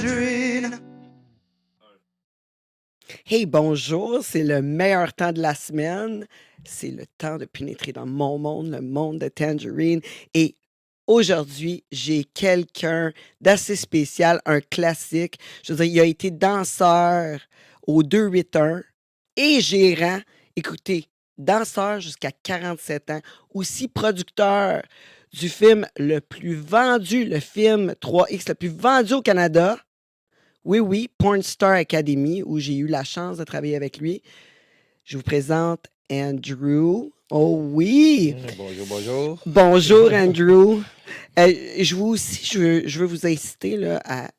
tangerine. Hey, bonjour, c'est le meilleur temps de la semaine. C'est le temps de pénétrer dans mon monde, le monde de Tangerine. Et aujourd'hui, j'ai quelqu'un d'assez spécial, un classique. Je veux dire, il a été danseur au 281 et gérant. Écoutez, danseur jusqu'à 47 ans, aussi producteur du film le plus vendu, le film 3X le plus vendu au Canada. Oui, oui, Porn Star Academy, où j'ai eu la chance de travailler avec lui. Je vous présente Andrew. Oh oui! Bonjour, bonjour. Bonjour, Andrew. Je veux vous inciter là, à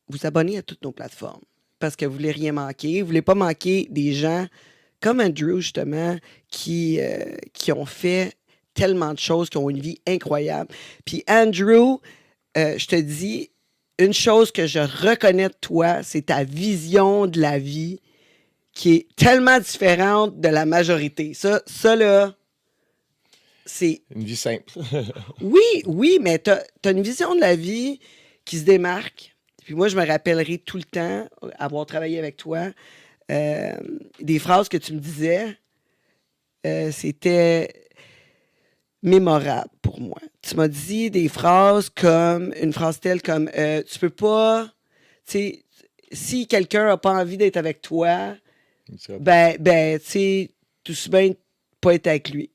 vous abonner à toutes nos plateformes parce que vous ne voulez rien manquer. Vous ne voulez pas manquer des gens comme Andrew, justement, qui ont fait tellement de choses, qui ont une vie incroyable. Puis Andrew, je te dis, une chose que je reconnais de toi, c'est ta vision de la vie qui est tellement différente de la majorité. Ça là, c'est... Une vie simple. Oui, mais t'as une vision de la vie qui se démarque. Puis moi, je me rappellerai tout le temps, avoir travaillé avec toi, des phrases que tu me disais, c'était mémorable pour moi. Tu m'as dit des phrases comme, une phrase telle comme, tu peux pas, tu sais, si quelqu'un n'a pas envie d'être avec toi, ben, tu sais, tout aussi bien pas être avec lui.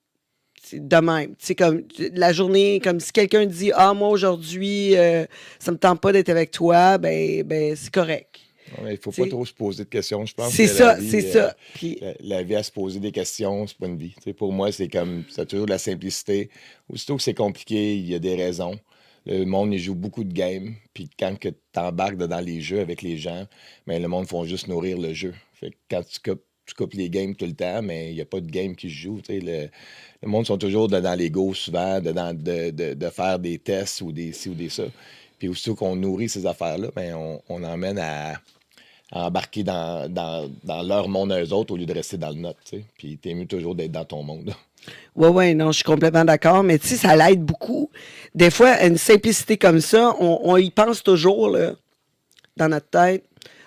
C'est de même. Tu sais, comme la journée, comme si quelqu'un dit, moi aujourd'hui, ça me tente pas d'être avec toi, ben c'est correct. Il ne faut pas trop se poser de questions. Je pense c'est que ça, la vie, c'est ça. Puis, la vie à se poser des questions, c'est pas une vie. Pour moi, c'est toujours de la simplicité. Aussitôt que c'est compliqué, il y a des raisons. Le monde, il joue beaucoup de games. Puis quand tu embarques dans les jeux avec les gens, ben, le monde font juste nourrir le jeu. Fait que quand tu coupes les games tout le temps, mais il n'y a pas de game qui se joue. Le monde sont toujours dans l'ego souvent, de faire des tests ou des ci ou des ça. Puis aussitôt qu'on nourrit ces affaires-là, ben, on emmène à embarquer dans leur monde à eux autres au lieu de rester dans le nôtre. Puis t'es mieux toujours d'être dans ton monde. ouais, non, je suis complètement d'accord, mais tu sais, ça l'aide beaucoup. Des fois, une simplicité comme ça, on y pense toujours, là, dans notre tête.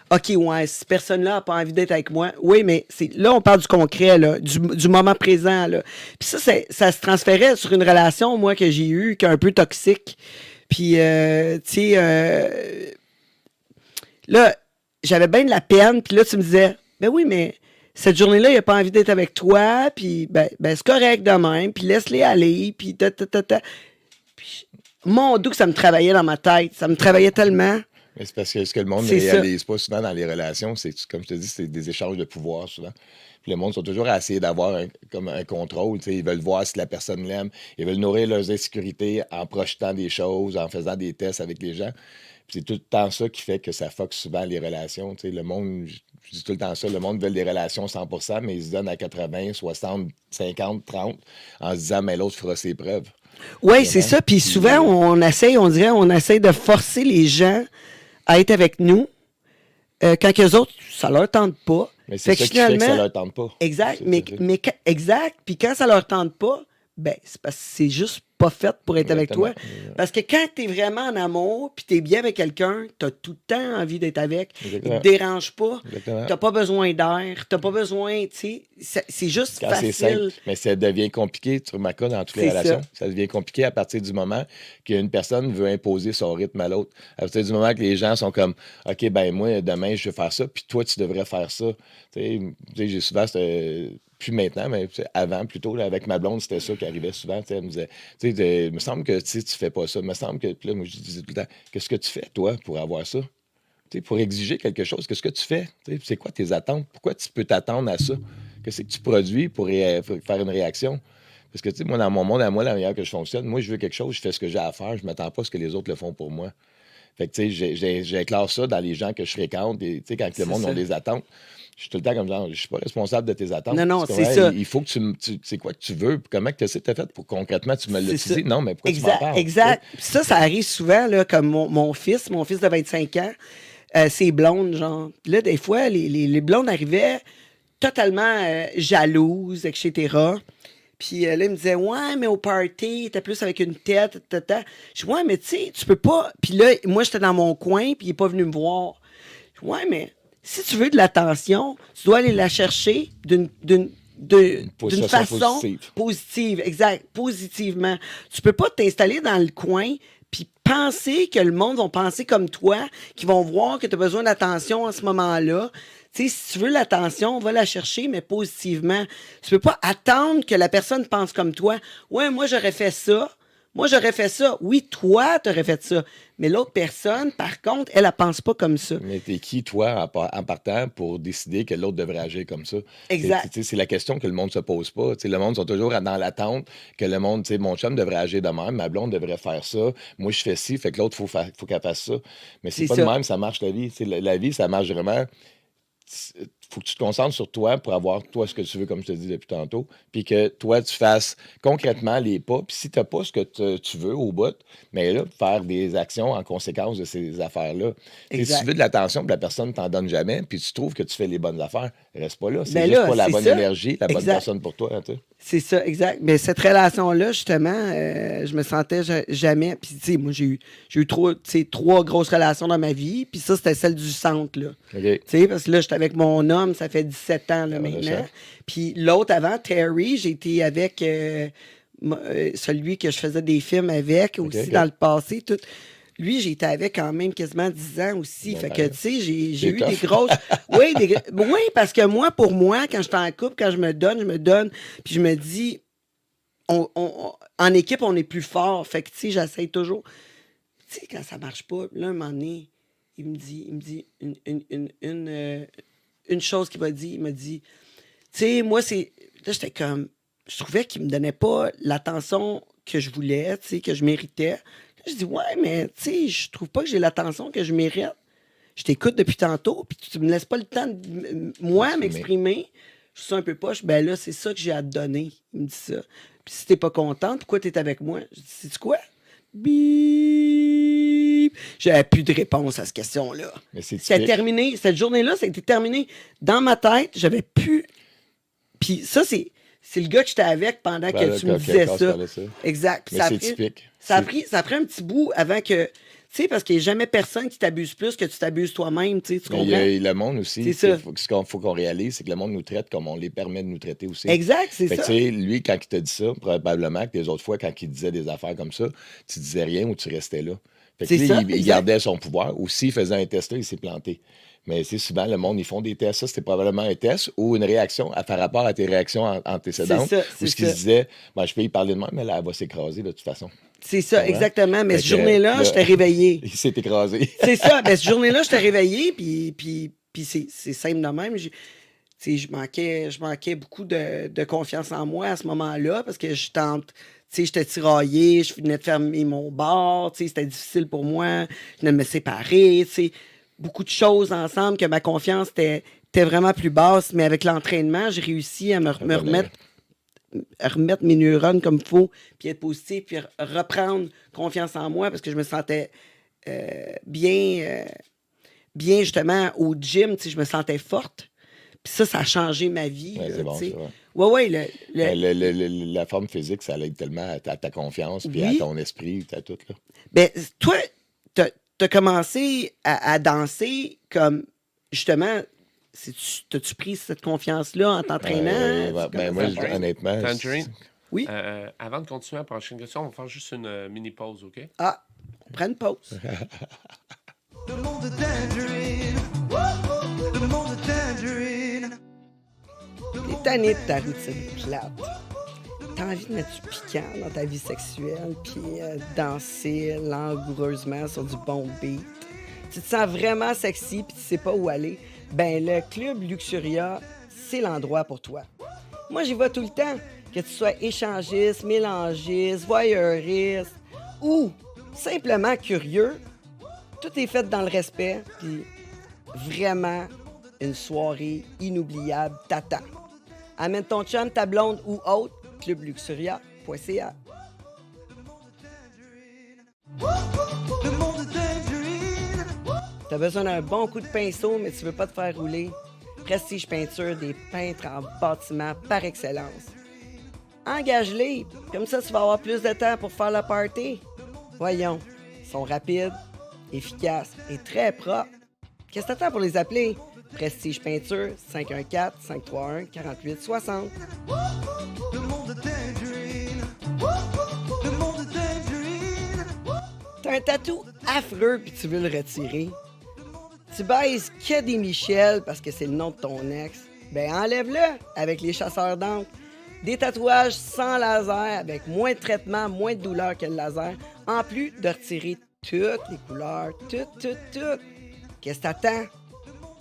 OK, ouais, si cette personne-là n'a pas envie d'être avec moi, oui, mais là, on parle du concret, là, du moment présent, là. Puis ça se transférait sur une relation, moi, que j'ai eue, qui est un peu toxique. Puis, tu sais, là, j'avais bien de la peine, puis là, tu me disais, ben oui, mais cette journée-là, il n'a pas envie d'être avec toi, puis ben c'est correct de même, puis laisse-les aller, puis Puis, mon Dieu, que ça me travaillait dans ma tête. Ça me travaillait tellement. Mais c'est parce que ce que le monde ne réalise pas souvent dans les relations, c'est, comme je te dis, c'est des échanges de pouvoir souvent. Puis le monde sont toujours à essayer d'avoir comme un contrôle. Ils veulent voir si la personne l'aime. Ils veulent nourrir leurs insécurités en projetant des choses, en faisant des tests avec les gens. Puis c'est tout le temps ça qui fait que ça fuck souvent les relations. Le monde, je dis tout le temps ça, le monde veut des relations 100%, mais ils se donnent à 80, 60, 50, 30 en se disant, mais l'autre fera ses preuves. Oui, c'est ça. Puis souvent, on essaye de forcer les gens à être avec nous quand eux autres, ça leur tente pas. Mais c'est ça qui fait que ça leur tente pas. Exact. Exact. Puis quand ça leur tente pas, ben, c'est parce que c'est juste pas fait pour être avec toi. Parce que quand t'es vraiment en amour, puis t'es bien avec quelqu'un, t'as tout le temps envie d'être avec. Exactement. Il te dérange pas. Exactement. T'as pas besoin d'air. T'as pas besoin, tu sais, c'est juste quand facile. C'est simple, mais ça devient compliqué, tu remarques dans toutes les relations. Ça devient compliqué à partir du moment qu'une personne veut imposer son rythme à l'autre. À partir du moment que les gens sont comme, OK, ben moi, demain, je vais faire ça, puis toi, tu devrais faire ça. Tu sais, j'ai souvent... Plus maintenant, mais avant, plutôt, là, avec ma blonde, c'était ça qui arrivait souvent. Elle me disait, il me semble que tu fais pas ça. Il me semble que, puis là, moi, je disais tout le temps, qu'est-ce que tu fais, toi, pour avoir ça? Pour exiger quelque chose, qu'est-ce que tu fais? C'est quoi tes attentes? Pourquoi tu peux t'attendre à ça? Qu'est-ce que tu produis pour faire une réaction? Parce que, moi, dans mon monde, à moi, la manière que je fonctionne, moi, je veux quelque chose, je fais ce que j'ai à faire, je ne m'attends pas à ce que les autres le font pour moi. Fait que, j'éclaire ça dans les gens que je fréquente, et quand le monde a des attentes. Je suis tout le temps comme genre, je suis pas responsable de tes attentes. Non, c'est ça. Il faut que tu c'est quoi que tu veux, comment que tu as fait pour concrètement tu me l'as dit. Non, mais pourquoi tu m'en parles? Exact. Ça arrive souvent, là, comme mon fils de 25 ans, ses blondes, genre. Là, des fois, les blondes arrivaient totalement jalouses, etc. Puis là, il me disait, ouais, mais au party, t'es plus avec une tête, tata. Je dis, ouais, mais tu sais, tu peux pas. Puis là, moi, j'étais dans mon coin, puis il est pas venu me voir. Je dis, ouais, mais si tu veux de l'attention, tu dois aller la chercher d'une façon positive. Exact, positivement. Tu peux pas t'installer dans le coin puis penser que le monde va penser comme toi, qu'ils vont voir que tu as besoin d'attention en ce moment-là. Tu sais, si tu veux l'attention, va la chercher, mais positivement. Tu peux pas attendre que la personne pense comme toi. Ouais, moi, j'aurais fait ça. Moi, j'aurais fait ça. Oui, toi, t'aurais fait ça. Mais l'autre personne, par contre, elle pense pas comme ça. Mais t'es qui, toi, en partant, pour décider que l'autre devrait agir comme ça? Exact. C'est la question que le monde se pose pas. T'sais, le monde sont toujours dans l'attente que le monde, mon chum devrait agir de même, ma blonde devrait faire ça, moi, je fais ci, fait que l'autre, faut qu'elle fasse ça. Mais c'est pas de même, ça marche la vie. La vie, ça marche vraiment. Faut que tu te concentres sur toi pour avoir, toi, ce que tu veux, comme je te dis depuis tantôt, puis que toi, tu fasses concrètement les pas. Puis si tu n'as pas ce que tu veux au bout, mais là, faire des actions en conséquence de ces affaires-là. Si tu veux de l'attention, puis la personne ne t'en donne jamais, puis tu trouves que tu fais les bonnes affaires, reste pas là. C'est juste pas la bonne énergie, la bonne personne pour toi. Hein, c'est ça, exact. Mais cette relation-là, justement, je me sentais jamais. Puis, tu sais, moi, j'ai eu trois grosses relations dans ma vie. Puis ça, c'était celle du centre, là. Okay. Tu sais, parce que là, j'étais avec mon homme, ça fait 17 ans, là, maintenant. Puis l'autre avant, Terry, j'ai été avec celui que je faisais des films avec aussi dans le passé. Tout. Lui, j'ai été avec quand même quasiment 10 ans aussi. Fait que, tu sais, j'ai eu des grosses... oui, parce que pour moi, quand je suis en couple, quand je me donne, puis je me dis, en équipe, on est plus fort. Fait que, tu sais, j'essaye toujours. Tu sais, quand ça marche pas, là, un moment donné, il me dit une chose qu'il m'a dit. Il m'a dit, tu sais, moi, c'est... Là, j'étais comme... Je trouvais qu'il me donnait pas l'attention que je voulais, tu sais, que je méritais. Je dis, ouais, mais tu sais, je trouve pas que j'ai l'attention que je mérite. Je t'écoute depuis tantôt, puis tu me laisses pas le temps de m'exprimer. Je suis un peu poche. Ben là, c'est ça que j'ai à te donner. Il me dit ça. Puis si t'es pas contente, pourquoi t'es avec moi? Je dis, sais-tu quoi? Bip! J'avais plus de réponse à cette question-là. C'était terminé. Cette journée-là, ça a été terminé. Dans ma tête, j'avais plus... Puis ça, c'est le gars que j'étais avec pendant que tu me disais ça. Exact. Puis c'est typique. Ça a pris un petit bout avant que... Tu sais, parce qu'il n'y a jamais personne qui t'abuse plus que tu t'abuses toi-même, tu comprends? Le monde aussi, ce qu'il faut qu'on réalise, c'est que le monde nous traite comme on les permet de nous traiter aussi. Exact, c'est ça. Tu sais, lui, quand il t'a dit ça, probablement que les autres fois, quand il disait des affaires comme ça, tu disais rien ou tu restais là. Fait que il gardait son pouvoir. Ou s'il faisait un test là, il s'est planté. Mais souvent, le monde, ils font des tests. Ça, c'était probablement un test ou une réaction à faire rapport à tes réactions antécédentes. Ou ce qu'ils disaient, je peux y parler de moi, mais là, elle va s'écraser de toute façon. C'est ça, exactement. Mais cette journée-là, je t'ai réveillé. Il s'est écrasé. C'est ça. Mais cette journée-là, je t'ai réveillé, puis c'est simple de même. Je manquais beaucoup de confiance en moi à ce moment-là parce que j'étais tiraillée, je venais de fermer mon bar, c'était difficile pour moi, je venais de me séparer, beaucoup de choses ensemble que ma confiance était vraiment plus basse, mais avec l'entraînement, j'ai réussi à me remettre mes neurones comme il faut, puis être positif, puis reprendre confiance en moi parce que je me sentais bien justement au gym, je me sentais forte. Puis ça a changé ma vie. Ouais, c'est bon, ça. Ouais. La forme physique, ça l'aide tellement à ta confiance, puis à ton esprit, à tout. Là. Ben, toi, t'as commencé à danser comme, justement, t'as-tu pris cette confiance-là en t'entraînant? Moi, honnêtement... Tangerine? Oui? Avant de continuer à la prochaine question, on va faire juste une mini-pause, OK? Ah, on prend une pause. Le monde de Tangerine. Le monde de Tangerine. T'es tanné de ta routine plate. T'as envie de mettre du piquant dans ta vie sexuelle puis danser langoureusement sur du bon beat. Tu te sens vraiment sexy puis tu sais pas où aller. Ben, le Club Luxuria, c'est l'endroit pour toi. Moi, j'y vais tout le temps. Que tu sois échangiste, mélangiste, voyeuriste ou simplement curieux, tout est fait dans le respect puis vraiment une soirée inoubliable t'attend. Amène ton chum, ta blonde ou autre, clubluxuria.ca. Le monde de Tangerine. T'as besoin d'un bon coup de pinceau, mais tu veux pas te faire rouler? Prestige Peinture, des peintres en bâtiment par excellence. engage-les. Comme ça, tu vas avoir plus de temps pour faire la party. Voyons, ils sont rapides, efficaces et très propres. Qu'est-ce que t'attends pour les appeler? Prestige Peinture, 514-531-4860. Le monde de Tangerine. Le monde de Tangerine. T'as un tatou affreux puis tu veux le retirer. Tu baises que des Michel parce que c'est le nom de ton ex. Ben enlève-le avec les chasseurs d'encre. Des tatouages sans laser avec moins de traitement, moins de douleur que le laser. En plus de retirer toutes les couleurs, toutes. Qu'est-ce que t'attends?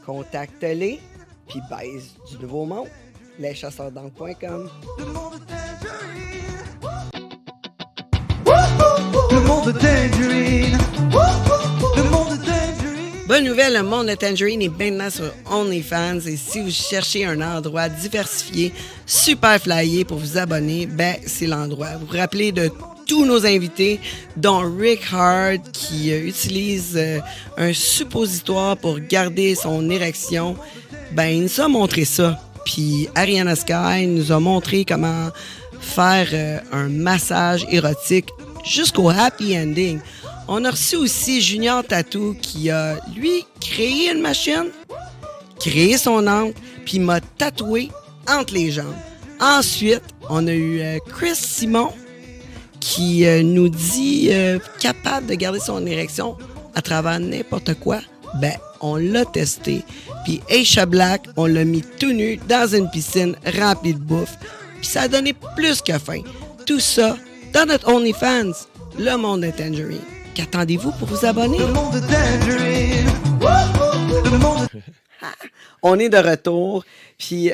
Contacte-les puis baise du nouveau monde. leschasseursd'encre.com. Le monde de Tangerine. Le monde de Tangerine. Le monde de Tangerine. Bonne nouvelle, le monde de Tangerine est maintenant sur OnlyFans et si vous cherchez un endroit diversifié, super flyé pour vous abonner, ben c'est l'endroit. Vous vous rappelez de tous nos invités, dont Rick Hard qui utilise un suppositoire pour garder son érection. Ben il nous a montré ça. Puis Ariana Sky nous a montré comment faire un massage érotique jusqu'au happy ending. On a reçu aussi Junior Tattoo qui a, lui, créé une machine, créé son encre, puis m'a tatoué entre les jambes. Ensuite, on a eu Chris Simon qui nous dit capable de garder son érection à travers n'importe quoi. Ben, on l'a testé. Puis Aisha Black, on l'a mis tout nu dans une piscine remplie de bouffe. Puis ça a donné plus que faim. Tout ça dans notre OnlyFans, le monde de Tangerine. Qu'attendez-vous pour vous abonner? Le monde de Tangerine. Le monde de... On est de retour. Puis,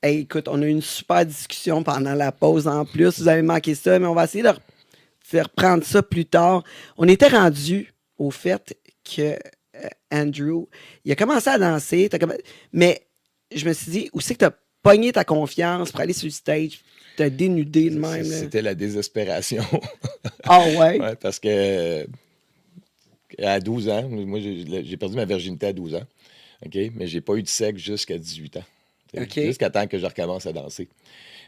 hey, écoute, on a eu une super discussion pendant la pause en plus. Vous avez manqué ça, mais on va essayer de reprendre ça plus tard. On était rendu au fait que Andrew, il a commencé à danser, mais je me suis dit, où c'est que tu as pogné ta confiance pour aller sur le stage, t'as dénudé de même? Là? C'était la désespération. Ah ouais? Ouais, parce que à 12 ans, moi j'ai perdu ma virginité à 12 ans. OK? Mais j'ai pas eu de sexe jusqu'à 18 ans. OK. Jusqu'à temps que je recommence à danser.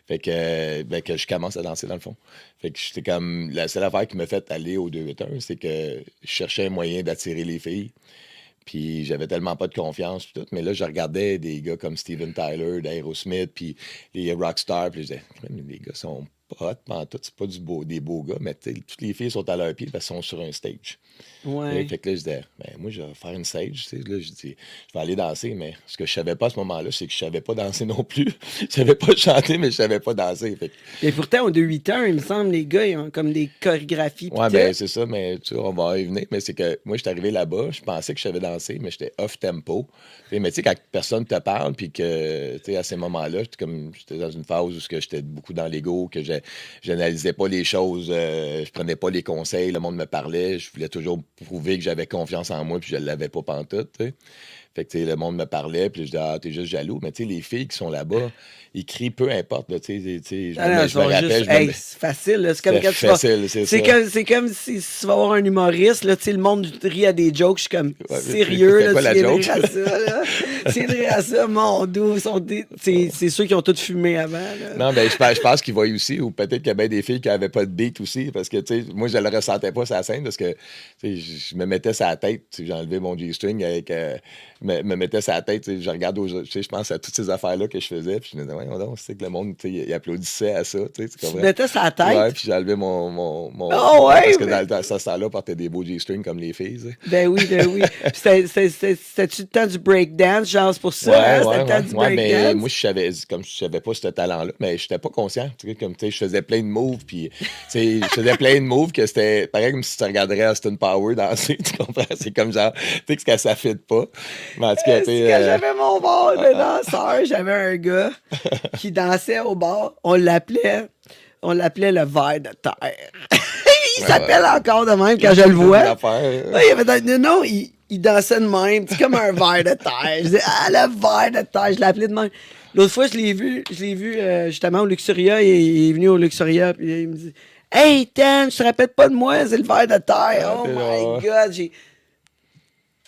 Fait que, que je commence à danser dans le fond. Fait que j'étais comme. La seule affaire qui m'a fait aller au 281, c'est que je cherchais un moyen d'attirer les filles. Puis j'avais tellement pas de confiance puis tout. Mais là, je regardais des gars comme Steven Tyler, d'Aerosmith, puis les Rockstar. Puis je disais, les gars sont pas hot, pantoute, c'est pas des beaux gars, mais toutes les filles sont à leur pied parce qu'elles sont sur un stage. Ouais. Fait que là, je disais, moi, je vais faire une stage. Tu sais. Là, je dis, je vais aller danser, mais ce que je savais pas à ce moment-là, c'est que je savais pas danser non plus. Je savais pas chanter, mais je savais pas danser. Fait que... Et pourtant, au 2-8 il me semble, les gars, ils ont comme des chorégraphies. Ouais, ben c'est ça, mais tu sais, on va y venir. Mais c'est que moi, je suis arrivé là-bas, je pensais que je savais danser, mais j'étais off-tempo. Mais tu sais, quand personne te parle, puis que, tu sais, à ces moments-là, j'étais dans une phase où j'étais beaucoup dans l'ego, que j'analysais pas les choses, je prenais pas les conseils, le monde me parlait, je voulais toujours prouver que j'avais confiance en moi, puis je l'avais pas pantoute, tu sais. Fait que, tu sais, le monde me parlait, puis je disais, t'es juste jaloux. Mais, tu sais, les filles qui sont là-bas, ils crient peu importe, là, tu sais, je me rappelle. Hey, c'est facile, là. C'est comme quand tu vas... C'est comme si tu vas voir un humoriste, là, tu sais, le monde rit à des jokes, je suis comme sérieux, là, tu viens de rire à ça, là. Tu viens de rire à ça, mon doux. C'est ceux qui ont tout fumé avant, là. Non, ben, je pense qu'ils voient aussi, ou peut-être qu'il y a bien des filles qui n'avaient pas de beat aussi, parce que, tu sais, moi, je le ressentais pas sur la scène, parce que, tu sais, je me mettais sur la tête, j'ai enlevé mon G-string avec... me mettais sur la tête, je regarde aux autres, je pense à toutes ces affaires-là que je faisais, puis je me disais, ouais, c'est que le monde, il applaudissait à ça, tu sais. Tu mettais sur la tête? Ouais, puis j'ai enlevé mon oh, ouais, parce que dans ce temps-là, portait des beaux G-strings comme les filles, tu sais. Ben oui. C'était-tu le temps du breakdance, genre, c'est pour ça, c'était le temps du breakdance? Mais moi, je savais pas ce talent-là, mais j'étais pas conscient, tu sais, comme, tu sais, je faisais plein de moves, puis, tu sais, je faisais plein de moves que c'était, pareil comme si tu regarderais Austin Power danser, tu comprends? C'est comme genre, tu sais, que ça fit pas. Mais en tout cas, tu sais... Quand j'avais mon bar de danseur, j'avais un gars qui dansait au bar. On l'appelait le ver de terre. Il s'appelle encore de même quand je le vois. Il dansait de même. C'est comme un ver de terre. Je disais, le ver de terre. Je l'appelais de même. L'autre fois, je l'ai vu justement au Luxuria. Il est venu au Luxuria. Puis il me dit, hey, Tan, je te rappelle pas de moi, c'est le ver de terre. Oh my God.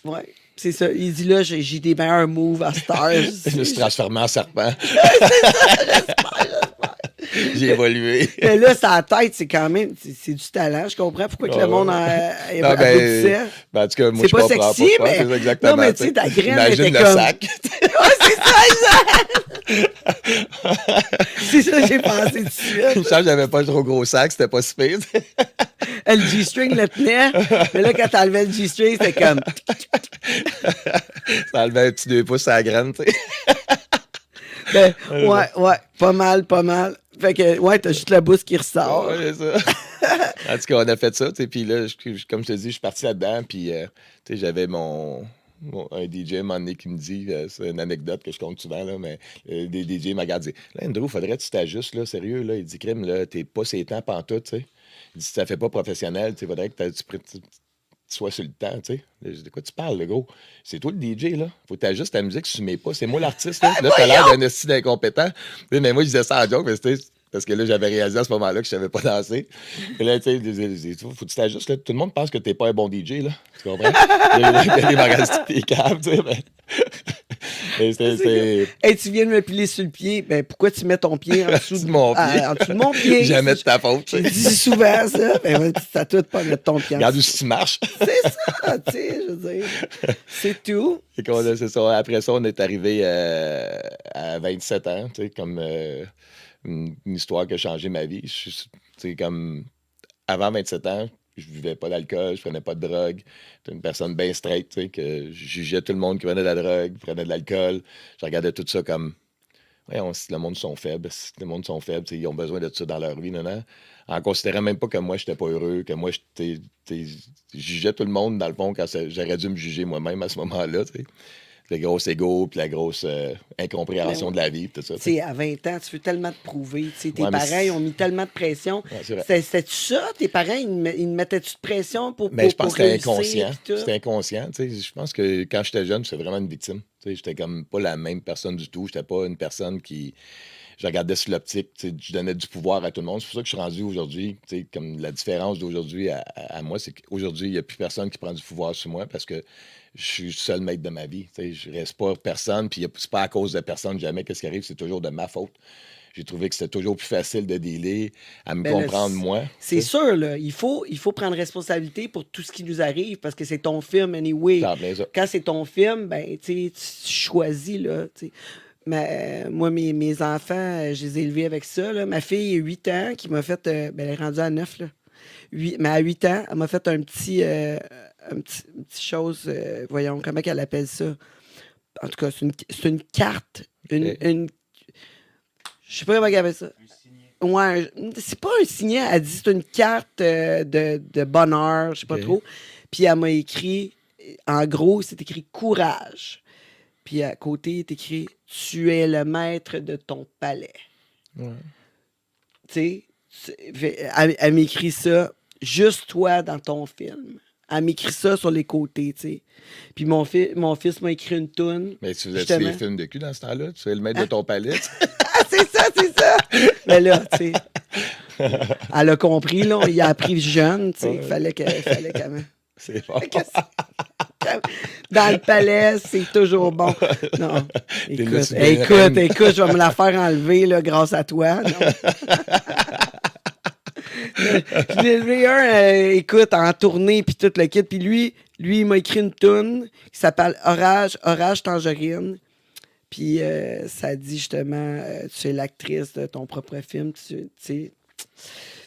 Ouais. C'est ça. Il dit là, j'ai des meilleurs moves à Stars. Je me suis transformé en serpent. C'est ça, j'espère. J'ai évolué. Mais là, sa tête, c'est quand même... C'est du talent. Je comprends pourquoi que le monde applaudissait. En tout cas, moi, C'est je pas comprends sexy, pas. mais... C'est exactement, Non, mais tu sais, ta graine imagine était le comme... sac. Ouais, c'est ça, exact! C'est ça que j'ai pensé tout de suite. Je pense que j'avais pas un trop gros sac, c'était pas si pire. Le G-string le tenait, mais là, quand t'enlevais le G-string, c'était comme... Ça enlevait un petit 2 pouces à la graine, tu sais. Ben, ouais, pas mal. Fait que, ouais, t'as juste la bouche qui ressort. Ouais, c'est ça. En tout cas, on a fait ça, tu sais, puis là, comme je te dis, je suis parti là-dedans, puis, tu sais, j'avais un DJ à un moment donné qui me dit, c'est une anecdote que je compte souvent, là, mais des DJ m'a regardé, là, Andrew, faudrait que tu t'ajustes, là, sérieux, là. Il dit, crime, là, t'es pas ses temps pantoute, tu sais. Il dit, ça fait pas professionnel, tu sais, faudrait que tu sois sur le temps, tu sais. Là, je dis, de quoi tu parles, le gros? C'est toi le DJ, là. Faut que t'ajustes ta musique, tu mets pas. C'est moi l'artiste, là. Là, t'as l'air d'un esti d'incompétent. Mais moi, je disais ça en joke, parce que là, j'avais réalisé à ce moment-là que je savais pas danser. Et là, tu sais, faut que tu t'ajustes, là. Tout le monde pense que t'es pas un bon DJ, là. Tu comprends? Il y a des magasins qui câbles, tu sais, mais... Hey, tu viens de me piler sur le pied, ben pourquoi tu mets ton pied en dessous de mon pied? En dessous de mon pied. Jamais de ta faute. Je dis souvent ça. Ben, c'est à toi de pas mettre ton pied en Regarde où dessous. tu marches. C'est ça, tu sais, je veux dire. C'est tout. C'est ça. Après ça, on est arrivé à 27 ans, tu sais, comme une histoire qui a changé ma vie. Tu sais, comme avant 27 ans, je buvais pas d'alcool, je prenais pas de drogue. J'étais une personne bien straight, tu sais, que je jugeais tout le monde qui prenait de la drogue, qui prenait de l'alcool. Je regardais tout ça comme, voyons, si le monde sont faibles, si le monde sont faibles, ils ont besoin de ça dans leur vie, non? En considérant même pas que moi, j'étais pas heureux, que moi, je jugeais tout le monde, dans le fond, quand j'aurais dû me juger moi-même à ce moment-là, tu sais. Le gros ego, puis la grosse incompréhension de la vie, tout ça. Tu sais, à 20 ans, tu veux tellement te prouver. Tu sais, tes Ouais, mais parents, ils ont mis tellement de pression. Ouais, c'est vrai. C'était-tu ça? Tes parents, ils mettaient-tu de pression pour Mais je pense que c'était réussir, inconscient. puis tout? C'était inconscient. Tu sais, je pense que quand j'étais jeune, j'étais vraiment une victime. Tu sais, j'étais comme pas la même personne du tout. J'étais pas une personne qui... Je regardais sur l'optique, tu sais, je donnais du pouvoir à tout le monde. C'est pour ça que je suis rendu aujourd'hui. Tu sais, comme la différence d'aujourd'hui à moi, c'est qu'aujourd'hui, il n'y a plus personne qui prend du pouvoir sur moi parce que je suis le seul maître de ma vie. Tu sais, je reste pas personne, puis c'est pas à cause de personne jamais qu'est-ce qui arrive, c'est toujours de ma faute. J'ai trouvé que c'était toujours plus facile de dealer, à me comprendre moi. C'est sûr, là. Il faut prendre responsabilité pour tout ce qui nous arrive parce que c'est ton film, anyway. Quand c'est ton film, ben, tu choisis, là. T'sais. Moi, mes enfants, je les ai élevés avec ça. Là. Ma fille, 8 ans, qui m'a fait... ben, elle est rendue à 9, là. Mais à 8 ans, elle m'a fait une petite chose... voyons, comment elle appelle ça? En tout cas, c'est une carte. Je sais pas comment elle appelle ça. Ouais, c'est pas un signet. Elle dit c'est une carte de bonheur, je sais pas trop. Puis elle m'a écrit... En gros, c'est écrit « Courage ». Puis à côté, il est écrit « Tu es le maître de ton palais. Ouais. » Tu sais, elle m'écrit ça, juste toi dans ton film. Elle m'écrit ça sur les côtés, tu sais. Puis mon fils m'a écrit une toune. Mais tu faisais des films de cul dans ce temps-là? Tu es le maître de ton palais? Ah, c'est ça! Mais là, tu sais, elle a compris, là, il a appris jeune, tu sais, il fallait qu'elle... C'est bon. Dans le palais, c'est toujours bon. Non. Écoute, je vais me la faire enlever là, grâce à toi. Je l'ai élevé écoute, en tournée, puis tout le kit. Puis lui, il m'a écrit une toune qui s'appelle Orage Tangerine. Puis ça dit justement, tu es l'actrice de ton propre film, tu sais.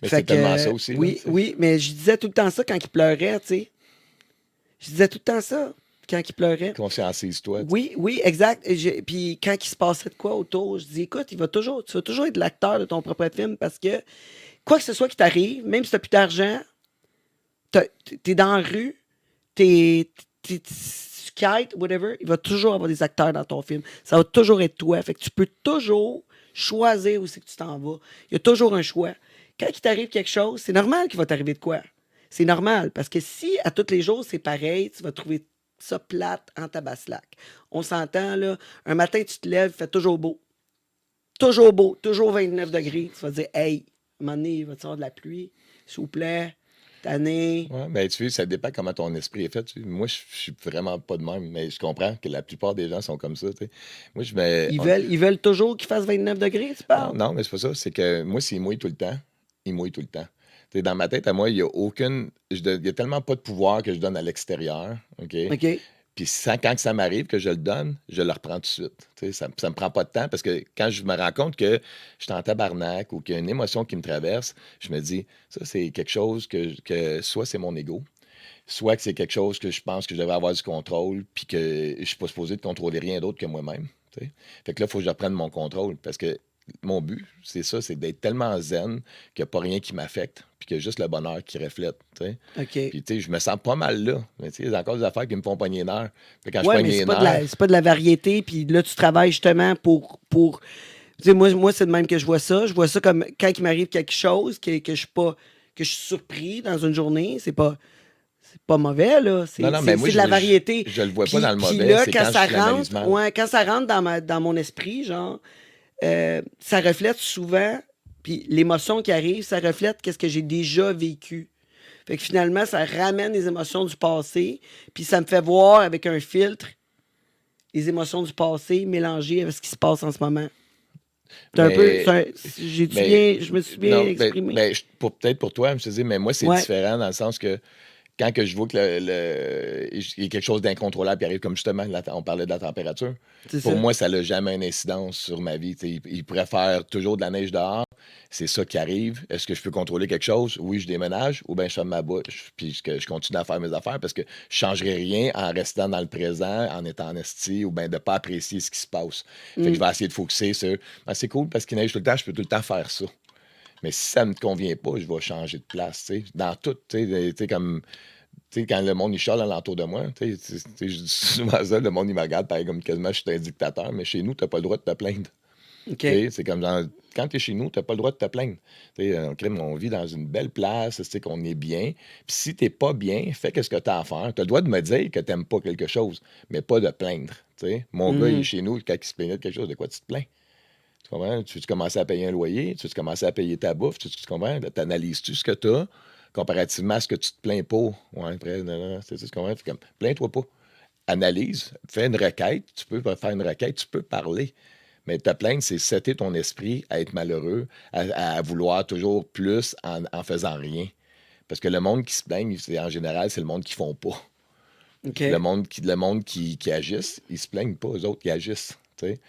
Mais c'est tellement ça aussi. Oui, mais je disais tout le temps ça quand il pleurait, tu sais. Je disais tout le temps ça quand il pleurait. Conscientise-toi. Oui, exact. Puis quand il se passait de quoi autour, je dis, écoute, tu vas toujours être l'acteur de ton propre film parce que quoi que ce soit qui t'arrive, même si tu n'as plus d'argent, t'es dans la rue, tu kites, whatever, il va toujours avoir des acteurs dans ton film. Ça va toujours être toi. Fait que tu peux toujours choisir où c'est que tu t'en vas. Il y a toujours un choix. Quand il t'arrive quelque chose, c'est normal qu'il va t'arriver de quoi. C'est normal, parce que si à tous les jours c'est pareil, tu vas trouver ça plate en tabaslac. On s'entend, là, un matin tu te lèves, il fait toujours beau. Toujours 29 degrés. Tu vas dire, hey, à un moment donné, il va y avoir de la pluie, s'il vous plaît. tanné. Ouais, ben, tu sais, ça dépend comment ton esprit est fait. Moi, je suis vraiment pas de même, mais je comprends que la plupart des gens sont comme ça. Tu sais. Moi, je me. Ils veulent toujours qu'il fasse 29 degrés, tu Non, parles? non, mais c'est pas ça. C'est que moi, s'il mouille tout le temps, il mouille tout le temps. Tu sais, dans ma tête, à moi, il y a aucune. Il y a tellement pas de pouvoir que je donne à l'extérieur. OK? OK. Puis quand ça m'arrive que je le donne, je le reprends tout de suite. Tu sais, ça me prend pas de temps parce que quand je me rends compte que je suis en tabarnak ou qu'il y a une émotion qui me traverse, je me dis, ça, c'est quelque chose que soit c'est mon ego, soit que c'est quelque chose que je pense que je devrais avoir du contrôle puis que je suis pas supposé de contrôler rien d'autre que moi-même. Tu sais. Fait que là, il faut que je reprenne mon contrôle parce que mon but, c'est ça, c'est d'être tellement zen qu'il n'y a pas rien qui m'affecte puis qu'il y a juste le bonheur qui reflète. Tu sais. OK. Puis, tu sais, je me sens pas mal là. Mais, tu sais, il y a encore des affaires qui me font pogner les nerfs. Puis quand je Ouais, pogne mais les c'est pas, nerfs, c'est pas de la variété. Puis là, tu travailles justement pour... Tu sais, moi c'est de même que je vois ça. Je vois ça comme quand il m'arrive quelque chose que je suis pas... que je suis surpris dans une journée. C'est pas mauvais, là. C'est non, mais moi, de la variété. je le vois Puis, pas dans le puis mauvais, là, c'est quand quand ça je l'analyse rentre, mal. ouais, quand ça rentre dans mon esprit, genre, ça reflète souvent, puis l'émotion qui arrive, ça reflète qu'est-ce que j'ai déjà vécu. Fait que finalement, ça ramène les émotions du passé, puis ça me fait voir avec un filtre les émotions du passé mélangées avec ce qui se passe en ce moment. C'est un peu... je me suis bien non, exprimé. peut-être pour toi, je te dis, mais moi, c'est Ouais. différent dans le sens que quand que je vois que il y a quelque chose d'incontrôlable qui arrive, comme justement, on parlait de la température, C'est pour ça. moi, ça n'a jamais une incidence sur ma vie. Tu sais, il pourrait faire toujours de la neige dehors. C'est ça qui arrive. Est-ce que je peux contrôler quelque chose? Oui, je déménage ou bien je ferme ma bouche puis je continue à faire mes affaires parce que je ne changerai rien en restant dans le présent, en étant en esti ou bien de ne pas apprécier ce qui se passe. Fait que je vais essayer de focusser sur c'est cool parce qu'il neige tout le temps, je peux tout le temps faire ça. Mais si ça ne me convient pas, je vais changer de place, tu sais. Dans tout, tu sais, comme... Tu sais, quand le monde, il chiale alentour de moi, tu sais, je dis souvent ça, le monde, il me regarde, pareil, comme quasiment je suis un dictateur, mais chez nous, tu n'as pas le droit de te plaindre. OK. Tu sais, c'est comme quand tu es chez nous, tu n'as pas le droit de te plaindre. Tu sais, on vit dans une belle place, tu sais, qu'on est bien. Puis si tu n'es pas bien, fais ce que tu as à faire. Tu as le droit de me dire que tu n'aimes pas quelque chose, mais pas de plaindre. Tu sais. Mon gars, il est chez nous, quand il se plaignait de quelque chose, de quoi tu te plains? Tu comprends? Tu commences à payer un loyer? Tu commences à payer ta bouffe? Tu comprends? T'analyses-tu ce que tu as comparativement à ce que tu te plains pas? Ouais, après, non, c'est ça, tu comprends? Fait comme, plains-toi pas. Analyse, fais une requête. Tu peux faire une requête, tu peux parler. Mais te plaindre, c'est setter ton esprit à être malheureux, à vouloir toujours plus en faisant rien. Parce que le monde qui se plaigne, en général, c'est le monde qui ne font pas. OK. Le monde qui agisse, ils se plaignent pas, eux autres, ils agissent. T'sais.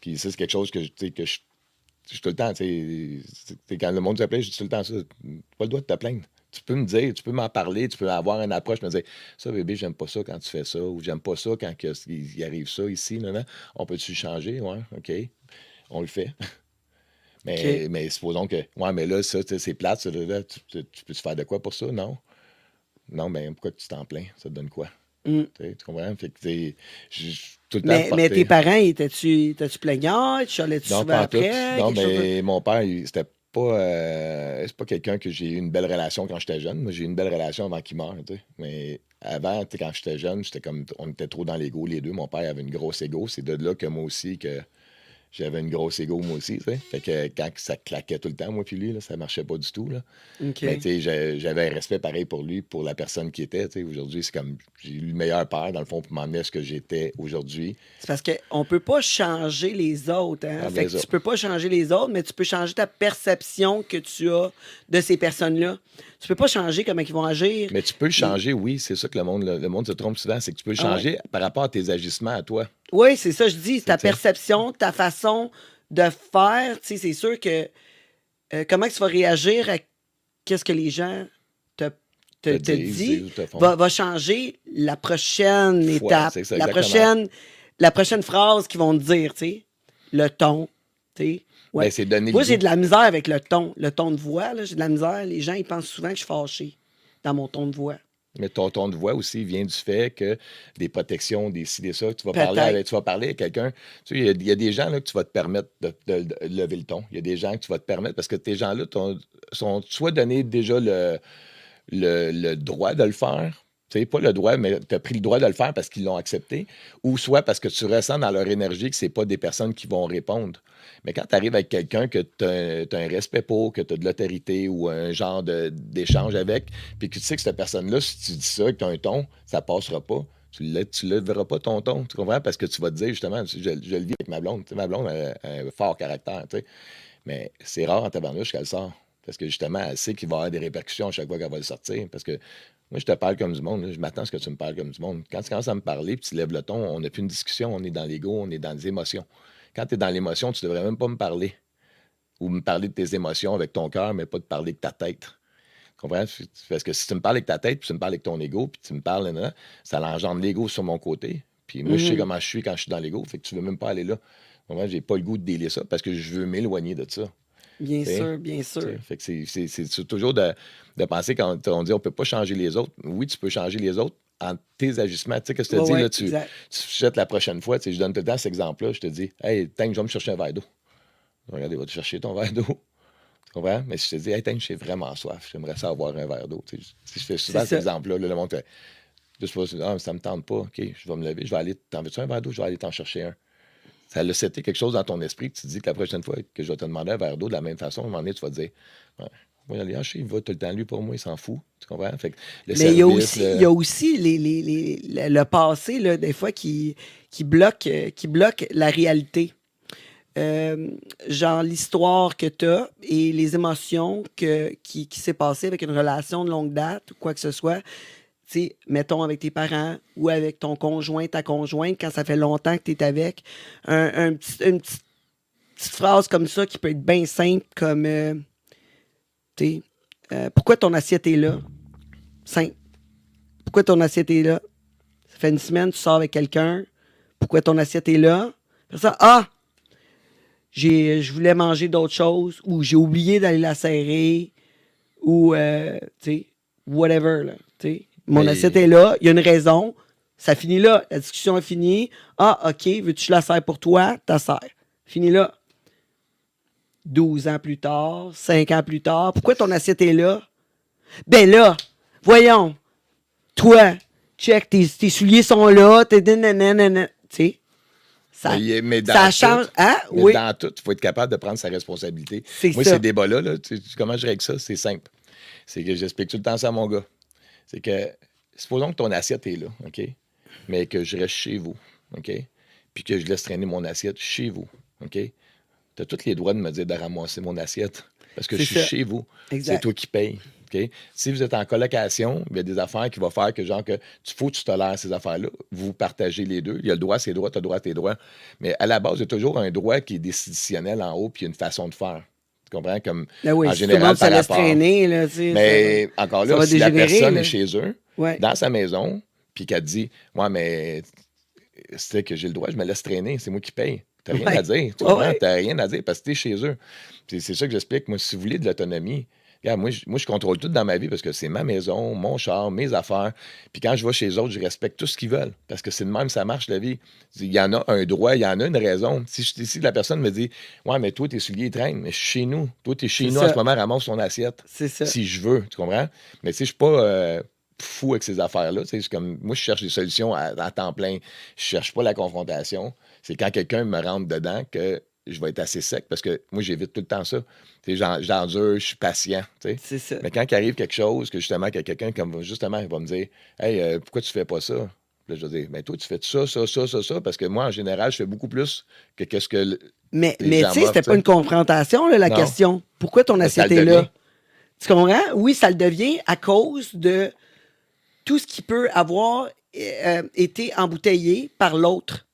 Puis ça, c'est quelque chose que je suis tout le temps, quand le monde se plaint, je dis tout le temps ça, tu n'as pas le droit de te plaindre. Tu peux me dire, tu peux m'en parler, tu peux avoir une approche, me dire, ça, bébé, j'aime pas ça quand tu fais ça, ou j'aime pas ça quand il arrive ça ici, non. On peut-tu changer? Ouais, OK. On le fait. Mais supposons que, ouais, mais là, ça, c'est plate, ça, là, tu peux-tu faire de quoi pour ça? Non. Non, mais pourquoi tu t'en plains? Ça te donne quoi? Tu comprends? Fait que, tout le temps Mais tes parents, étais-tu plaignant? Tu chialais-tu non, souvent pas en tout. après? Non, Quelque chose de- mais mon père, c'était pas, c'est pas quelqu'un que j'ai eu une belle relation quand j'étais jeune. Moi, j'ai eu une belle relation avant qu'il meure, tu sais. Mais avant, tu sais, quand j'étais jeune, j'étais comme, on était trop dans l'ego, les deux. Mon père avait une grosse ego. C'est de là que moi aussi, que j'avais une grosse ego, moi aussi, tu sais. Fait que quand ça claquait tout le temps, moi puis lui, là, ça marchait pas du tout, là. OK. Mais tu sais, j'avais un respect pareil pour lui, pour la personne qui était, tu sais. Aujourd'hui, c'est comme, j'ai eu le meilleur père, dans le fond, pour m'emmener à ce que j'étais aujourd'hui. C'est parce qu'on peut pas changer les autres. Hein? Ah, Fait les que tu autres. peux pas changer les autres, mais tu peux changer ta perception que tu as de ces personnes-là. Tu peux pas changer comment ils vont agir. Mais tu peux le changer, oui, c'est ça que le monde se trompe souvent, c'est que tu peux le changer par rapport à tes agissements à toi. Oui, c'est ça, je dis. Ta C'est ça. perception, ta façon de faire, tu sais, c'est sûr que comment tu vas réagir à qu'est-ce que les gens te disent disent ou te font. va changer la prochaine Fois, étape, c'est ça, la exactement. prochaine phrase qu'ils vont te dire, tu sais, le ton, tu sais. Ouais. Ben, c'est donner Moi, le j'ai goût. de la misère avec le ton de voix, là, j'ai de la misère. Les gens, ils pensent souvent que je suis fâché dans mon ton de voix. Mais ton ton de voix aussi vient du fait que des protections, des ci, des ça, tu vas Peut-être. parler à quelqu'un. Tu sais, il y a des gens là, que tu vas te permettre de lever le ton. Il y a des gens que tu vas te permettre, parce que tes gens-là sont soit donné déjà le droit de le faire, Tu sais, pas le droit, mais tu as pris le droit de le faire parce qu'ils l'ont accepté, ou soit parce que tu ressens dans leur énergie que c'est pas des personnes qui vont répondre. Mais quand tu arrives avec quelqu'un que tu as un respect pour, que tu as de l'autorité ou un genre d'échange avec, puis que tu sais que cette personne-là, si tu dis ça, que tu as un ton, ça passera pas. Tu ne lèveras pas ton ton, tu comprends? Parce que tu vas te dire, justement, je le vis avec ma blonde. Tu sais, ma blonde a un fort caractère, tu sais. Mais c'est rare en tabarnouche qu'elle sort. Parce que justement, elle sait qu'il va y avoir des répercussions à chaque fois qu'elle va le sortir. Parce que moi, je te parle comme du monde. Là. Je m'attends à ce que tu me parles comme du monde. Quand tu commences à me parler, puis tu lèves le ton, on n'a plus une discussion, on est dans l'ego, on est dans les émotions. Quand tu es dans l'émotion, tu ne devrais même pas me parler. Ou me parler de tes émotions avec ton cœur, mais pas de parler de ta tête. Tu comprends? Parce que si tu me parles avec ta tête, puis tu me parles avec ton ego, puis tu me parles, là, ça engendre l'ego sur mon côté. Puis moi, je sais comment je suis quand je suis dans l'ego. Fait que tu veux même pas aller là. Moi, j'ai pas le goût de délier ça parce que je veux m'éloigner de ça. Bien T'sais? sûr, bien sûr. Fait que c'est toujours de penser quand on dit on peut pas changer les autres. Oui, tu peux changer les autres en tes agissements. Tu sais, que je te dis, là, tu jettes la prochaine fois. Je donne tout le temps cet exemple-là. Je te dis, hey, Tang, je vais me chercher un verre d'eau. Regardez, va te chercher ton verre d'eau. Tu comprends? Mais si je te dis, hey, Tang, j'ai vraiment soif. J'aimerais ça avoir un verre d'eau. Je fais souvent cet exemple-là. Le monde fait, ça me tente pas. OK, je vais me lever. Je vais aller. T'en veux-tu un verre d'eau? Je vais aller t'en chercher un. Ça a seté quelque chose dans ton esprit que tu te dis que la prochaine fois que je vais te demander un verre d'eau de la même façon, à un moment donné, tu vas te dire, ouais, moi, il va tout le temps, lui, pour moi, il s'en fout. Tu comprends? Fait que mais il y a aussi le passé, là, des fois, qui bloque la réalité. Genre l'histoire que tu as et les émotions qui s'est passé avec une relation de longue date ou quoi que ce soit. T'sais, mettons avec tes parents ou avec ton conjoint, ta conjointe, quand ça fait longtemps que tu es avec, une petite phrase comme ça qui peut être bien simple, comme pourquoi ton assiette est là? Simple. Pourquoi ton assiette est là? Ça fait une semaine, tu sors avec quelqu'un. Pourquoi ton assiette est là? Après ça, je voulais manger d'autres choses, ou j'ai oublié d'aller la serrer, ou, whatever, là, tu sais. Mon assiette est là, il y a une raison, ça finit là, la discussion est finie. OK, veux-tu que je la serre pour toi? Ta serre. Fini là. 12 ans plus tard, 5 ans plus tard, pourquoi ton assiette est là? Ben là, voyons, toi, check, tes souliers sont là, tu sais. Ça change. Hein? Mais dans tout, il faut être capable de prendre sa responsabilité. Moi, ces débats-là, comment je règle ça? C'est simple. C'est que j'explique tout le temps ça à mon gars. C'est que, supposons que ton assiette est là, OK? Mais que je reste chez vous, OK? Puis que je laisse traîner mon assiette chez vous, OK? Tu as tous les droits de me dire de ramasser mon assiette parce que je suis chez vous. C'est toi qui payes, OK? Si vous êtes en colocation, il y a des affaires qui vont faire que, genre, que tu tolères ces affaires-là. Vous partagez les deux. Il y a le droit, c'est droit, tu as le droit, tes droits. Mais à la base, il y a toujours un droit qui est décisionnel en haut, puis il y a une façon de faire. Tu comprends? Comme, oui, en général, ça laisse traîner. Là, mais encore là, si la personne là. est chez eux, dans sa maison, puis qu'elle te dit « Ouais, mais c'est que j'ai le droit, je me laisse traîner, c'est moi qui paye. » T'as rien à dire. Tu comprends? T'as rien à dire parce que t'es chez eux. Puis c'est ça que j'explique. Moi, si vous voulez de l'autonomie, regarde, moi, je contrôle tout dans ma vie parce que c'est ma maison, mon char, mes affaires. Puis quand je vais chez les autres, je respecte tout ce qu'ils veulent. Parce que c'est de même, ça marche la vie. Il y en a un droit, il y en a une raison. Si la personne me dit Ouais, mais toi, tes souliers traînent, mais je suis chez nous. Toi, t'es chez nous en ce moment, ramasse ton assiette. C'est ça. Si je veux, tu comprends? Mais tu sais, je suis pas fou avec ces affaires-là. Comme, moi, je cherche des solutions à temps plein. Je cherche pas la confrontation. C'est quand quelqu'un me rentre dedans que je vais être assez sec parce que moi, j'évite tout le temps ça. J'endure, je suis patient. T'sais. C'est ça. Mais quand il arrive quelque chose, que justement, que quelqu'un comme justement, il va me dire Hey, pourquoi tu fais pas ça? Là, je vais dire, mais toi, tu fais ça, parce que moi, en général, je fais beaucoup plus que qu'est-ce que. Mais tu sais, c'était pas une confrontation, là, la question. Pourquoi ton assiette est là? Tu comprends? Oui, ça le devient à cause de tout ce qui peut avoir été embouteillé par l'autre.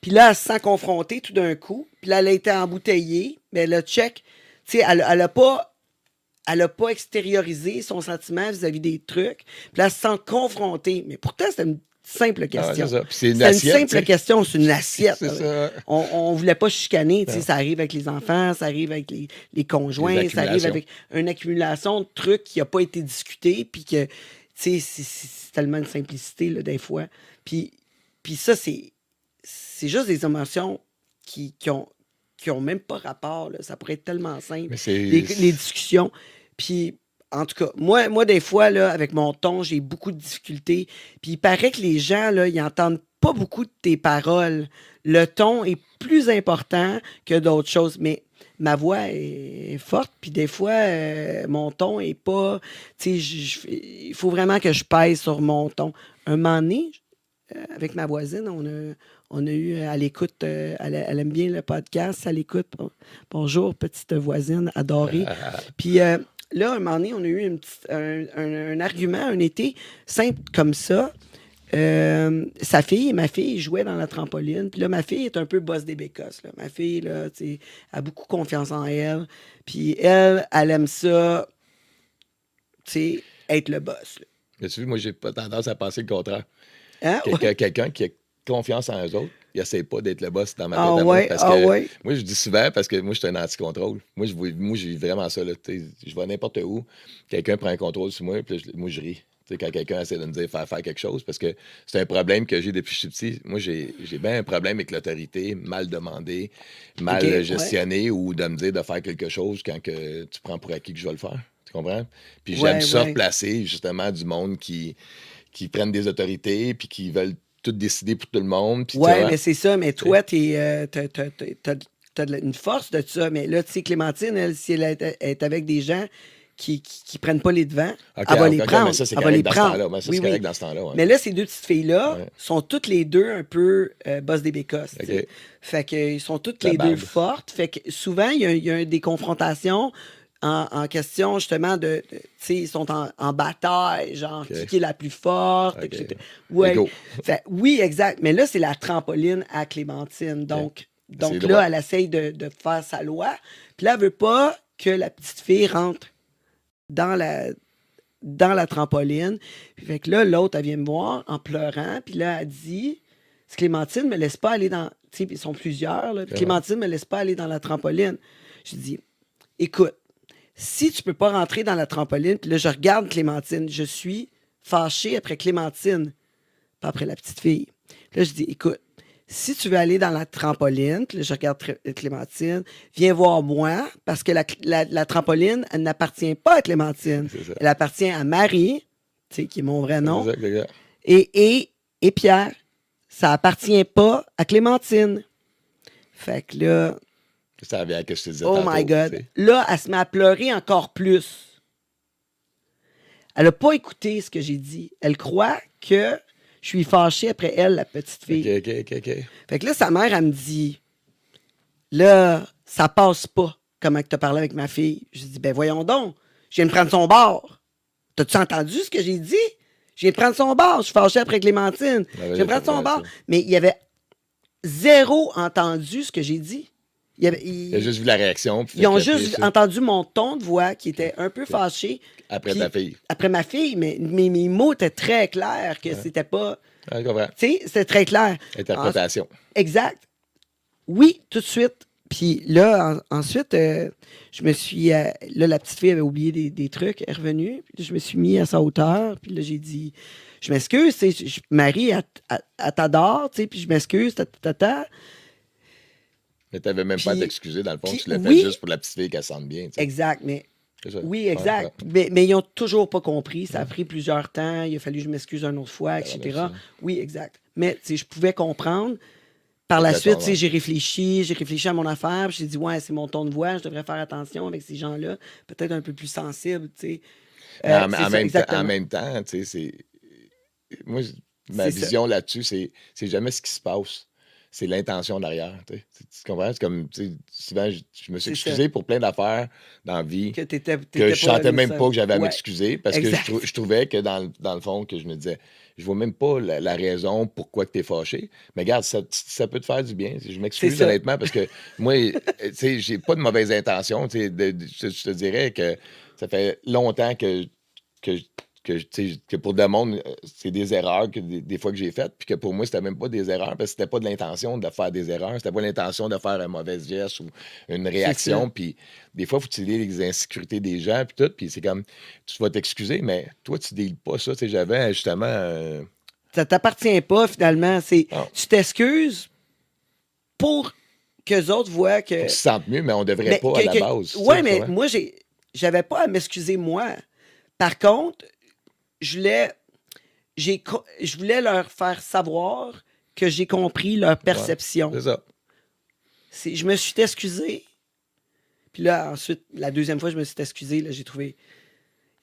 Puis là, elle se sent confrontée tout d'un coup. Puis là, elle a été embouteillée. Mais le check, tu sais, elle a pas extériorisé son sentiment vis-à-vis des trucs. Puis là, elle se sent confrontée. Mais pourtant, c'était une simple question. C'est une simple question, c'est une assiette. C'est ça. On voulait pas chicaner. Ça arrive avec les enfants, ça arrive avec les conjoints, ça arrive avec une accumulation de trucs qui n'a pas été discuté. Puis que, tu sais, c'est tellement une simplicité, là, des fois. Puis ça, c'est juste des émotions qui ont même pas rapport. Là. Ça pourrait être tellement simple. Les discussions. Puis en tout cas, moi, des fois, là, avec mon ton, j'ai beaucoup de difficultés. Puis il paraît que les gens, là, ils entendent pas beaucoup de tes paroles. Le ton est plus important que d'autres choses. Mais ma voix est forte, puis des fois, mon ton est pas... Tu sais, il faut vraiment que je pèse sur mon ton. Un moment donné, avec ma voisine, on a eu à l'écoute, elle aime bien le podcast, à l'écoute. Bonjour, petite voisine adorée. Puis là, un moment donné, on a eu un argument un été simple comme ça. Sa fille et ma fille jouaient dans la trampoline. Puis là, ma fille est un peu boss des bécosses. Là. Ma fille, là, tu sais, a beaucoup confiance en elle. Puis elle aime ça, tu sais, être le boss. Là. Mais tu vois, moi, j'ai pas tendance à penser le contraire. Hein? Quelqu'un qui a confiance en eux autres, il essaie pas d'être le boss dans ma tête. Ah ouais, parce que ouais. moi, je dis souvent, parce que moi, je suis un anti-contrôle. Moi, j'ai vraiment ça. Là, je vais n'importe où, quelqu'un prend un contrôle sur moi, puis moi, je ris. T'sais, quand quelqu'un essaie de me dire faire quelque chose, parce que c'est un problème que j'ai depuis que je suis petit. Moi, j'ai bien un problème avec l'autorité, mal demandé, mal gestionné, ou de me dire de faire quelque chose quand que tu prends pour acquis que je vais le faire. Tu comprends? Puis j'aime ça replacer, justement, du monde qui prennent des autorités, puis qui veulent tout décider pour tout le monde. Puis, mais c'est ça. Mais toi, t'as une force de ça. Mais là, tu sais, Clémentine, elle, si elle est avec des gens qui prennent pas les devants, elle va les prendre. Mais ça, c'est elle va les correct dans ce prendre. temps-là. Mais ça, Oui, c'est correct oui. dans ce temps-là. Ouais. Mais là, ces deux petites filles-là sont toutes les deux un peu boss des bécosses. OK. Fait qu'ils sont toutes La les barbe. deux fortes. Fait que souvent, il y a des confrontations en question, justement, tu sais, ils sont en bataille, genre, qui est la plus forte, etc. Ouais. Ego. Fait, oui, exact. Mais là, c'est la trampoline à Clémentine. Donc C'est là, droit. elle essaye de faire sa loi. Puis là, elle veut pas que la petite fille rentre dans la trampoline. Puis fait que là, l'autre, elle vient me voir en pleurant. Puis là, elle dit, Clémentine me laisse pas aller dans... Tu sais, ils sont plusieurs, là. Puis Clémentine me laisse pas aller dans la trampoline. Je dis, écoute, si tu peux pas rentrer dans la trampoline, puis là, je regarde Clémentine, je suis fâchée après Clémentine, pas après la petite fille. Là, je dis, écoute, si tu veux aller dans la trampoline, puis là, je regarde Clémentine, viens voir moi, parce que la trampoline, elle n'appartient pas à Clémentine. Elle appartient à Marie, tu sais, qui est mon vrai nom, Exact, les gars. et Pierre. Ça appartient pas à Clémentine. Fait que là... Ça revient à ce que je te disais Oh tantôt, my God. tu sais. Là, elle se met à pleurer encore plus. Elle n'a pas écouté ce que j'ai dit. Elle croit que je suis fâché après elle, la petite fille. OK. Fait que là, sa mère, elle me dit, là, ça passe pas, comment tu as parlé avec ma fille. Je dis, ben voyons donc, je viens de prendre son bord. T'as-tu entendu ce que j'ai dit? Je viens de prendre son bord, je suis fâché après Clémentine. Je viens de prendre son bord. Mais il y avait zéro entendu ce que j'ai dit. Il a juste vu la réaction. Ils ont juste entendu mon ton de voix qui était un peu fâché. Après ta fille. Après ma fille, mais mes mots étaient très clairs que c'était pas... Je comprends. Tu sais, c'était très clair. Interprétation. Exact. Oui, tout de suite. Puis là, ensuite, je me suis... là, la petite fille avait oublié des trucs, elle est revenue. Puis là, je me suis mis à sa hauteur. Puis là, j'ai dit, je m'excuse, Marie, elle t'adore, tu sais, puis je m'excuse, tata. Mais tu n'avais même pas à Puis- t'excuser, dans le fond. puis Tu l'as fait oui. juste pour la petite fille qu'elle sente bien. tu sais. Exact, mais... C'est ça. Oui, exact. Mais ils n'ont toujours pas compris. Ça a pris plusieurs temps. Il a fallu que je m'excuse une autre fois, etc. Oui, exact. Mais tu sais, je pouvais comprendre. Par la suite, tu sais, j'ai réfléchi à mon affaire. Puis j'ai dit, ouais, c'est mon ton de voix. Je devrais faire attention avec ces gens-là. Peut-être un peu plus sensible, tu sais. Mais en, c'est en ça, même exactement. en même temps, tu sais, moi, ma C'est ça. vision là-dessus, c'est jamais ce qui se passe. C'est l'intention derrière. Tu comprends? C'est comme, tu sais, souvent, je me suis C'est excusé pour plein d'affaires dans la vie Que t'étais que je sentais même pas que j'avais à Ouais. m'excuser parce Exact. que je trouvais que dans le fond, que je me disais, je vois même pas la raison pourquoi tu es fâché. Mais regarde, ça peut te faire du bien. Je m'excuse C'est ça. honnêtement parce que moi, tu sais, j'ai pas de mauvaises intentions. Tu sais, je te dirais que ça fait longtemps que tu sais, que pour le monde, c'est des erreurs que des fois que j'ai faites, puis que pour moi, c'était même pas des erreurs, parce que c'était pas de l'intention de faire des erreurs, c'était pas l'intention de faire un mauvais geste ou une réaction, puis des fois, il faut utiliser les insécurités des gens, puis tout, puis c'est comme, tu vas t'excuser, mais toi, tu deals pas ça, tu sais, j'avais justement... Ça t'appartient pas, finalement. Non. Tu t'excuses pour qu'eux autres voient que... Tu te sentes mieux, mais on devrait Mais pas à la base. tu Ouais, sais, mais tu vois. moi, j'avais pas à m'excuser, moi. Par contre, je voulais leur faire savoir que j'ai compris leur perception. C'est ça. Je me suis excusé. Puis là, ensuite, la deuxième fois, je me suis excusé. Là, j'ai trouvé...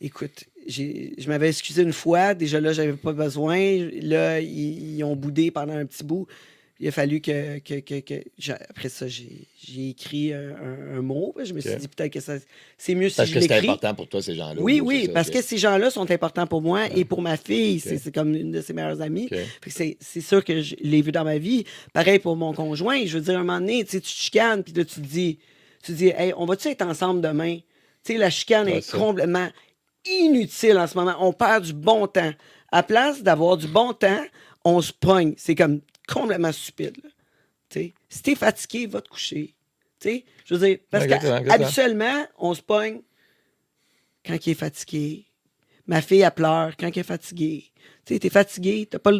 Écoute, je m'avais excusé une fois. Déjà là, j'avais pas besoin. Là, ils ont boudé pendant un petit bout. Il a fallu que après ça, j'ai écrit un mot. Je me suis dit peut-être que c'est mieux si Parce je que c'est l'écris. important pour toi, ces gens-là. Oui, ou oui, c'est ça, parce ok. que ces gens-là sont importants pour moi et pour ma fille. C'est comme une de ses meilleures amies. Ok. Fait que c'est sûr que je l'ai vu dans ma vie. Pareil pour mon conjoint. Je veux dire, à un moment donné, tu sais, tu te chicanes, puis là, tu te dis, hey, on va-tu être ensemble demain? Tu sais, la chicane Ouais, est ça. complètement inutile en ce moment. On perd du bon temps. À place d'avoir du bon temps, on se pogne. C'est comme complètement stupide, là. T'sais, si t'es fatigué, va te coucher. T'sais, je veux dire, parce Exactement. qu'habituellement, on se pogne quand il est fatigué. Ma fille, elle pleure quand elle est fatiguée. Tu sais, t'es fatigué, t'es pas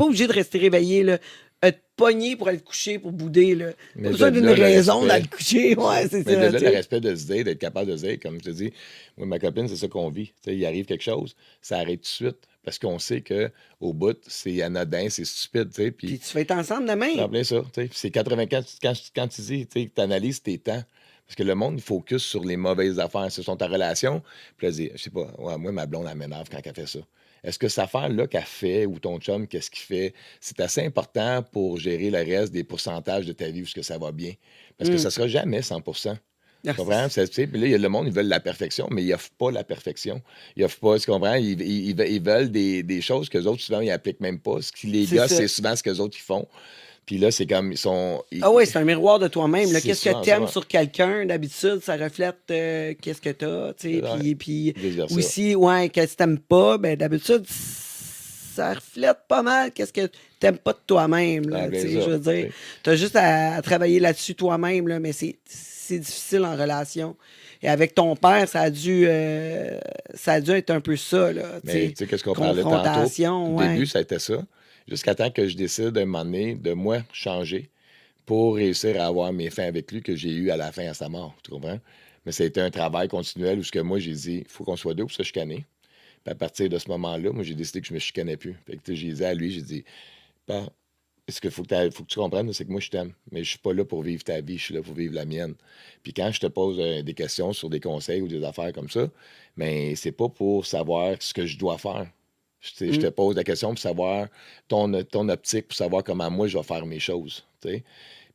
obligé de rester réveillé, là. Te pogner pour aller te coucher, pour bouder, là. Mais Pas besoin de d'une là, le raison respect. d'aller te coucher. Ouais, c'est Mais ça. de là, tu le sais. respect de se dire, d'être capable de se dire, comme je te dis, moi, ma copine, c'est ça qu'on vit. Tu sais, il arrive quelque chose, ça arrête tout de suite. Parce qu'on sait qu'au bout, c'est anodin, c'est stupide. Tu sais, Puis tu vas être ensemble demain. en plein ça. Tu sais, puis c'est 84 quand tu dis, tu analyses tes temps. Parce que le monde, il focus sur les mauvaises affaires. Ce sont ta relation. Puis là, je dis, je sais pas, ouais, moi, ma blonde, elle m'énerve quand elle fait ça. Est-ce que cette affaire-là qu'elle fait ou ton chum, qu'est-ce qu'il fait, c'est assez important pour gérer le reste des pourcentages de ta vie où ce que ça va bien? Parce que ça sera jamais 100%. Tu comprends? Tu sais, puis là, il y a le monde, ils veulent la perfection, mais ils n'offrent pas la perfection. Ils n'offrent pas, tu comprends? Ils veulent des choses que les autres, souvent, ils n'appliquent même pas. Ce qui les C'est gars, ça. c'est souvent ce que les autres, ils font. Puis là, c'est comme, Ah oui, c'est un miroir de toi-même. là. C'est Qu'est-ce souvent que t'aimes ça. sur quelqu'un, d'habitude, ça reflète qu'est-ce que t'as. Tu sais. Ouais. Puis Vice-versa. aussi, ouais, qu'est-ce que t'aimes pas, ben d'habitude, ça reflète pas mal qu'est-ce que t'aimes pas de toi-même. Là, Ah, bien tu sais, ça, je veux dire, tu sais. t'as juste à travailler là-dessus toi-même, là, mais c'est difficile en relation. Et avec ton père, ça a dû être un peu ça. Là, Mais tu sais, qu'est-ce qu'on parlait tantôt? confrontation, Au ouais. début, ça a été ça. Jusqu'à temps que je décide, à un moment donné, de moi changer pour réussir à avoir mes fins avec lui que j'ai eu à la fin à sa mort. Tu comprends? Mais ça a été un travail continuel où ce que moi, j'ai dit, il faut qu'on soit deux pour se chicaner. Puis à partir de ce moment-là, moi, j'ai décidé que je me chicanais plus. Fait que tu sais, j'ai dit à lui, j'ai dit, ben, ce qu'il faut que tu comprennes, c'est que moi, je t'aime. Mais je suis pas là pour vivre ta vie, je suis là pour vivre la mienne. Puis quand je te pose des questions sur des conseils ou des affaires comme ça, mais c'est pas pour savoir ce que je dois faire. Je te pose la question pour savoir ton optique, pour savoir comment moi, je vais faire mes choses. Tu sais.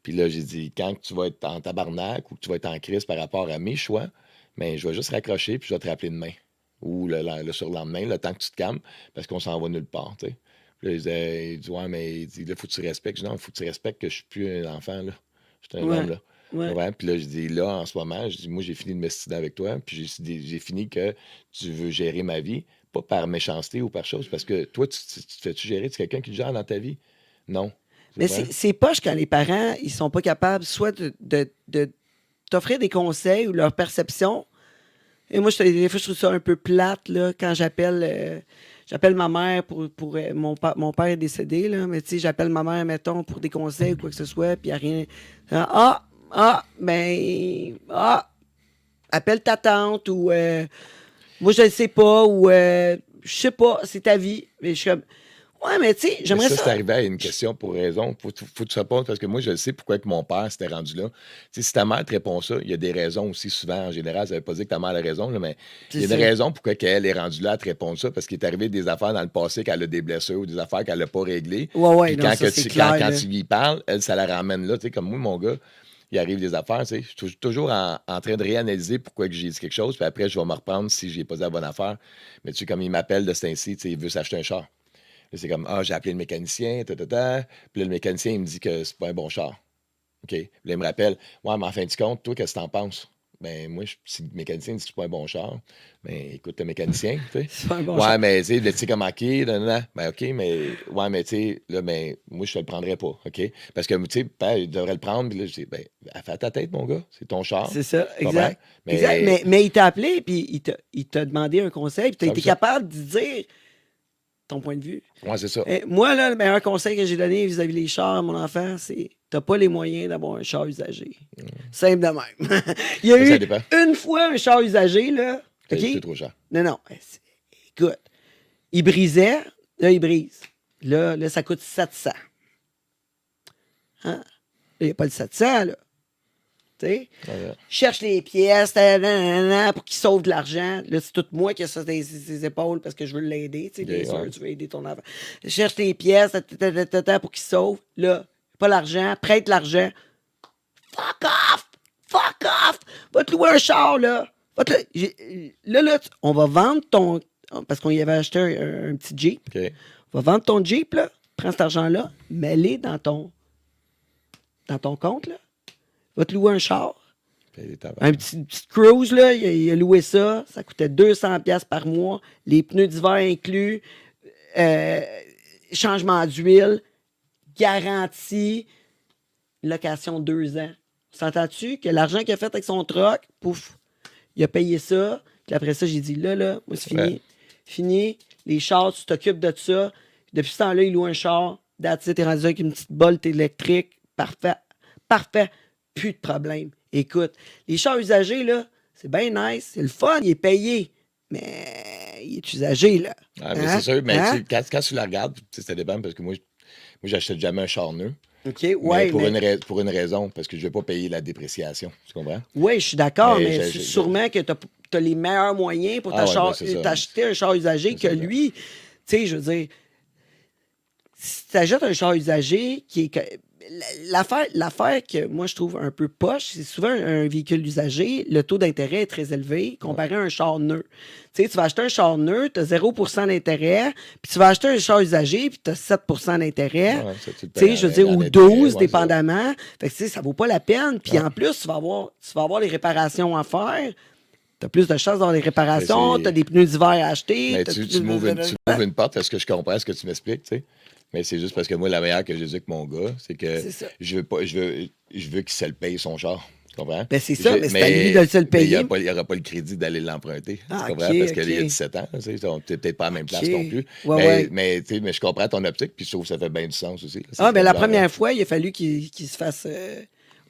Puis là, j'ai dit, quand tu vas être en tabarnak ou que tu vas être en crise par rapport à mes choix, mais je vais juste raccrocher puis je vais te rappeler demain. Ou le surlendemain, le temps que tu te calmes, parce qu'on s'en va nulle part. Tu sais. Puis là, il dit, ouais, mais il dit, là, faut que tu respectes. Je dis, non, il faut que tu respectes que je suis plus un enfant, là. Je suis un Ouais, homme, là. ouais. Ouais, puis là, je dis, là, en ce moment, je dis, moi, j'ai fini de m'estimer avec toi, puis j'ai fini que tu veux gérer ma vie, pas par méchanceté ou par chose, parce que toi, tu te fais-tu gérer? Tu es quelqu'un qui te gère dans ta vie? Non. Tu Mais comprends? c'est poche quand les parents, ils sont pas capables soit de t'offrir des conseils ou leur perception. Et moi, des fois, je trouve ça un peu plate, là, quand j'appelle ma mère pour mon père est décédé, là, mais tu sais, j'appelle ma mère, mettons, pour des conseils ou quoi que ce soit, puis il n'y a rien. Appelle ta tante ou moi, je ne sais pas, ou je sais pas, c'est ta vie. Mais je suis comme, ouais, mais tu sais, Mais j'aimerais ça, ça. c'est arrivé à une question pour raison. Faut que tu te répondes parce que moi, je le sais pourquoi que mon père s'était rendu là. Tu sais, si ta mère te répond ça, il y a des raisons aussi souvent. En général, ça ne veut pas dire que ta mère a raison, là, mais il y a C'est des ça. raisons pourquoi elle est rendue là à te répondre ça parce qu'il est arrivé des affaires dans le passé qu'elle a des blessures ou des affaires qu'elle n'a pas réglées. Ouais, Puis non, quand, ça, que c'est tu, clair, quand là. tu lui parles, elle, ça la ramène là. Tu sais, comme moi, mon gars, il arrive des affaires, tu sais, je suis toujours en train de réanalyser pourquoi que j'ai dit quelque chose, puis après, je vais me reprendre si j'ai pas dit la bonne affaire. Mais tu sais, comme il m'appelle de ce temps-ci, tu sais, il veut s'acheter un char. Là, c'est comme, j'ai appelé le mécanicien, Puis là, le mécanicien, il me dit que c'est pas un bon char. OK. Puis là, il me rappelle, ouais, mais en fin de compte, toi, qu'est-ce que t'en penses? Ben, moi, si le mécanicien dit que c'est pas un bon char, ben, écoute le mécanicien, tu sais. C'est pas un bon Ouais, char. mais, tu sais, comme, OK, nanana. Ben, OK, mais, ouais, mais, tu sais, là, ben, moi, je te le prendrais pas, OK? Parce que, tu sais, ben, il devrait le prendre, puis là, je dis, ben, fais à ta tête, mon gars, c'est ton char. C'est ça, Tu comprends? exact. Exact. Mais il t'a appelé, puis il t'a demandé un conseil, puis tu as été Ça. capable de dire ton point de vue. Ouais, c'est ça. Moi, là, le meilleur conseil que j'ai donné vis-à-vis des chars à mon enfant, c'est t'as pas les moyens d'avoir un char usagé. Simple de même. Il y a Ça eu dépend. une fois un char usagé, là. OK? C'est trop cher. Non, non. écoute, il brisait, là, il brise. Là, ça coûte 700. Hein? Là, il n'y a pas le 700, là. Tu sais? Ouais. Cherche les pièces pour qu'il sauve de l'argent. Là, c'est tout moi qui ai ça sur ses épaules parce que je veux l'aider. Tu sais, bien sûr, tu veux aider ton enfant. Cherche les pièces pour qu'il sauve. Là, pas l'argent, prête l'argent. Fuck off! Fuck off! Va te louer un char, là. Là, on va vendre ton... Parce qu'on y avait acheté un petit Jeep. OK. On va vendre ton Jeep, là. Prends cet argent-là, mets-le dans ton compte, là. Va te louer un char. Un petit cruise, là, il a loué ça. Ça coûtait 200$ par mois. Les pneus d'hiver inclus. Changement d'huile. Garantie. Location 2 ans. S'entends-tu que l'argent qu'il a fait avec son truck, pouf, il a payé ça. Puis après ça, j'ai dit, là, moi, c'est fini. Ouais. Fini. Les chars, tu t'occupes de ça. Depuis ce temps-là, il loue un char. T'es rendu avec une petite bolte électrique. Parfait. Parfait. Plus de problème. Écoute, les chars usagés, là, c'est bien nice. C'est le fun. Il est payé. Mais il est usagé, là. Ah, mais c'est sûr. Mais quand tu la regardes, ça dépend parce que moi j'achète jamais un char neuf. OK, ouais. Pour une raison, parce que je ne vais pas payer la dépréciation. Tu comprends? Oui, je suis d'accord, Mais mais sûrement que tu as les meilleurs moyens pour t'acheter un char usagé que lui. Tu sais, je veux dire, si tu achètes un char usagé qui est. L'affaire que moi je trouve un peu poche, c'est souvent un véhicule usagé, le taux d'intérêt est très élevé comparé à un char neuf. Tu sais, tu vas acheter un char neuf, tu as 0% d'intérêt, puis tu vas acheter un char usagé, puis tu as 7% d'intérêt. Ouais, tu sais, je veux dire, ou 12, dépendamment. Fait que, tu sais, ça vaut pas la peine. Puis en plus, tu vas avoir les réparations à faire. Tu as plus de chances d'avoir des réparations, tu as des pneus d'hiver à acheter. Mais tu m'ouvres une porte, est-ce que je comprends ce que tu m'expliques, tu sais? Mais c'est juste parce que moi, la meilleure que j'ai dit avec mon gars, c'est que je veux qu'il se le paye son char. Tu comprends? Ben c'est ça, mais c'est à lui de se le payer. Il n'y aura pas le crédit d'aller l'emprunter. Tu comprends? Parce qu'il y a 17 ans. Tu sais, on n'est peut-être pas à la même place non plus. Mais je comprends ton optique, puis je trouve que ça fait bien du sens aussi. Ben la première fois, il a fallu qu'il se fasse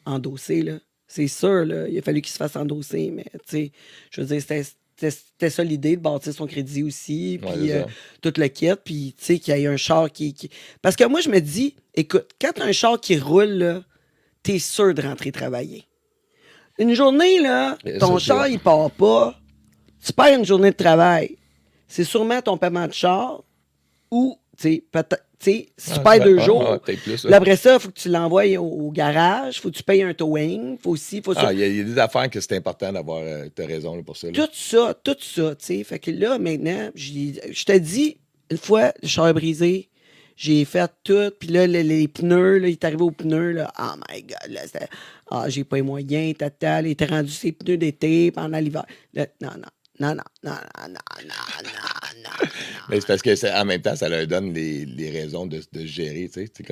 endosser, là. C'est sûr, là. Il a fallu qu'il se fasse endosser, mais tu sais, je veux dire, c'était ça l'idée de bâtir son crédit aussi, puis tout le kit, puis tu sais, qu'il y ait un char qui... Parce que moi, je me dis, écoute, quand t'as un char qui roule, là, t'es sûr de rentrer travailler. Une journée, là, ton char, il part pas, tu perds une journée de travail. C'est sûrement ton paiement de char, ou, tu sais, peut-être... si tu perds 2 jours, là, après ça, il faut que tu l'envoies au garage, il faut que tu payes un towing, il y a des affaires que c'est important d'avoir, t'as raison là, pour ça. Là. Tout ça, tu sais. Fait que là, maintenant, je te dis, une fois, le char est brisé, j'ai fait tout, puis là, les pneus, là, il est arrivé aux pneus, là, oh my God, là, c'était, j'ai pas les moyens, il était rendu ses pneus d'été pendant l'hiver. Là, non. Mais c'est parce que en même temps, ça leur donne les raisons de se gérer, tu sais.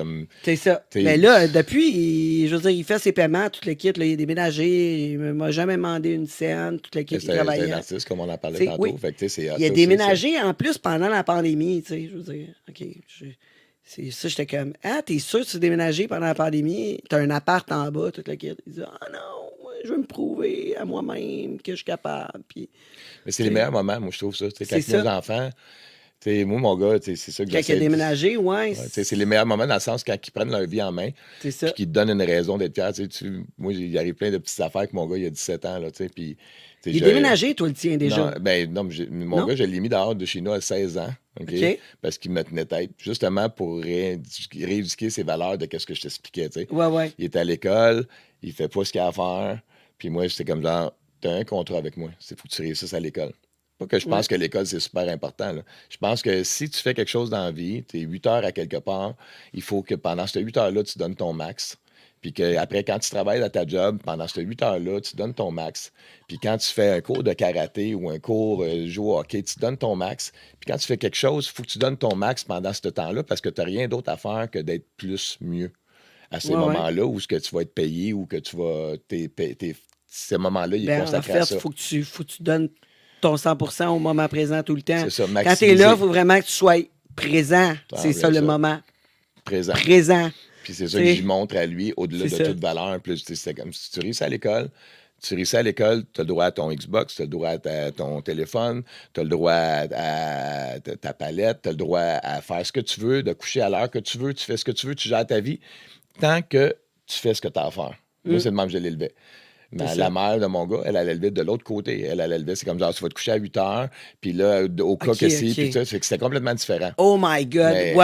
C'est ça. Mais là, depuis, je veux dire, il fait ses paiements, tout le kit, là, il est déménagé, il m'a jamais demandé une scène, tout le kit, il travaillait. C'est un artiste, comme on en parlait tantôt. Oui. Fait que, il a déménagé en plus pendant la pandémie, tu sais, je veux dire, OK, c'est ça, j'étais comme, t'es sûr que tu as déménagé pendant la pandémie? T'as un appart en bas, tout le kit. Il dit, non, je veux me prouver à moi-même que je suis capable. Puis, mais c'est les meilleurs moments, moi, je trouve ça. Quand nos enfants, moi, mon gars, c'est ça que j'essaie. Quand il a déménagé, c'est les meilleurs moments dans le sens quand ils prennent leur vie en main. C'est ça. Puis qu'ils te donnent une raison d'être fier. Moi, il arrive plein de petites affaires avec mon gars, il a 17 ans. Là, puis, il est déménagé, toi, le tien, déjà? Mon gars, je l'ai mis dehors de chez nous à 16 ans. Okay? Parce qu'il me tenait tête, justement pour rééduquer ses valeurs de ce que je t'expliquais. Ouais. Il est à l'école, il fait pas ce qu'il a à faire. Puis moi, c'était comme genre, t'as un contrat avec moi, il faut que tu réussisses à l'école. Pas que je pense que l'école, c'est super important. Là. Je pense que si tu fais quelque chose dans la vie, tu es 8 heures à quelque part, il faut que pendant ces 8 heures-là, tu donnes ton max. Puis qu'après, quand tu travailles à ta job, pendant ces 8 heures-là, tu donnes ton max. Puis quand tu fais un cours de karaté ou un cours jouer au hockey, tu donnes ton max. Puis quand tu fais quelque chose, il faut que tu donnes ton max pendant ce temps-là parce que tu n'as rien d'autre à faire que d'être plus mieux à ces moments-là où ce que tu vas être payé ou que tu vas... ces moments-là, il est consacré à ça. En fait, il faut que tu donnes ton 100% au moment présent tout le temps. C'est ça, quand tu es là, il faut vraiment que tu sois présent. C'est ça le moment. Présent. Puis c'est ça que j'y montre à lui, au-delà de toute valeur. Plus, c'est comme si tu réussis à l'école, Tu réussis à l'école, tu as le droit à ton Xbox, tu as le droit à ton téléphone, tu as le droit à ta palette, tu as le droit à faire ce que tu veux, de coucher à l'heure que tu veux, tu fais ce que tu veux, tu gères ta vie, tant que tu fais ce que tu as à faire. Moi, c'est le même que je l'élevais. Mais la mère de mon gars, elle l'élevé de l'autre côté. Elle l'élevé, c'est comme genre, tu vas te coucher à 8 heures, puis là, au cas que si, puis ça, fait que c'était complètement différent. Oh my God. Mais-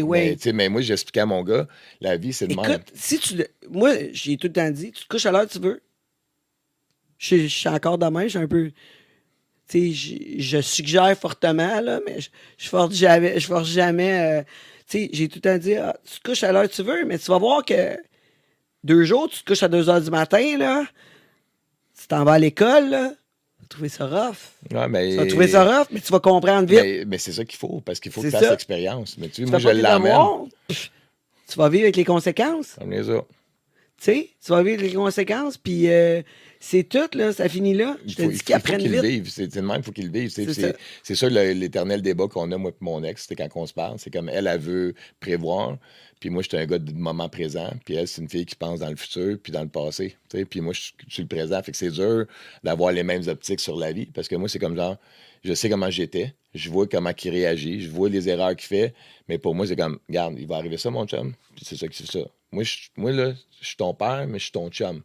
Ouais. Mais moi, j'expliquais à mon gars, la vie, c'est de même. Écoute, si tu. Moi, j'ai tout le temps dit, tu te couches à l'heure que tu veux. Je suis encore demain, je suis un peu. Tu sais, je suggère fortement, là, mais je force jamais. Tu sais, j'ai tout le temps dit, ah, tu te couches à l'heure que tu veux, mais tu vas voir que 2 jours, tu te couches à 2 heures du matin, là. Tu t'en vas à l'école, là. Tu vas trouver ça rough. Ouais, mais... Tu vas trouver ça rough, mais tu vas comprendre vite. Mais c'est ça qu'il faut, parce qu'il faut que C'est tu fasses ça. l'expérience. Mais tu sais, Tu moi, fais je pas tes l'amène. devoirs, tu vas vivre avec les conséquences. Comme les autres. Tu sais, tu vas vivre les conséquences, puis c'est tout, là, ça finit là. Je te dis qu'ils apprennent qu'il vite. le vive. C'est le même, il faut qu'il le vive. C'est C'est ça l'éternel débat qu'on a, moi et mon ex, c'est quand on se parle. C'est comme elle veut prévoir, puis moi, j'étais un gars du moment présent, puis elle, c'est une fille qui pense dans le futur, puis dans le passé. Tu sais, puis moi, je suis le présent, fait que c'est dur d'avoir les mêmes optiques sur la vie, parce que moi, c'est comme genre, je sais comment j'étais, je vois comment il réagit, je vois les erreurs qu'il fait, mais pour moi, c'est comme, regarde, il va arriver ça, mon chum, puis c'est ça qui c'est ça. Moi, là, je suis ton père, mais je suis ton chum.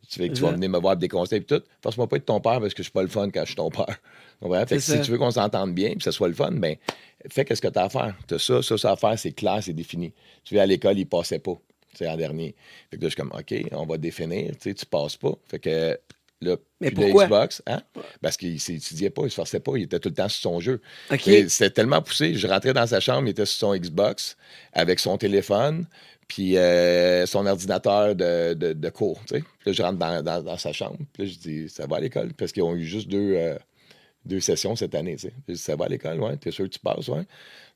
Tu vas venir me voir avec des conseils et tout. Force-moi pas être ton père parce que je suis pas le fun quand je suis ton père. Fait que si tu veux qu'on s'entende bien et que ce soit le fun, ben fais ce que tu as à faire. Tu as ça à faire, c'est clair, c'est défini. Tu vas à l'école, il passait pas. C'est en dernier. Fait que là, je suis comme, OK, on va définir. Tu passes pas. Fait que là, Mais plus de pourquoi? Xbox, hein? Parce qu'il s'étudiait pas, il se forçait pas, il était tout le temps sur son jeu. OK. Et c'était tellement poussé. Je rentrais dans sa chambre, il était sur son Xbox avec son téléphone, puis son ordinateur de cours. Tu sais. Puis là, je rentre dans sa chambre, puis là, je dis, ça va à l'école? Parce qu'ils ont eu juste deux sessions cette année. Tu sais. Je dis, ça va à l'école? Ouais, t'es sûr que tu passes? Ouais.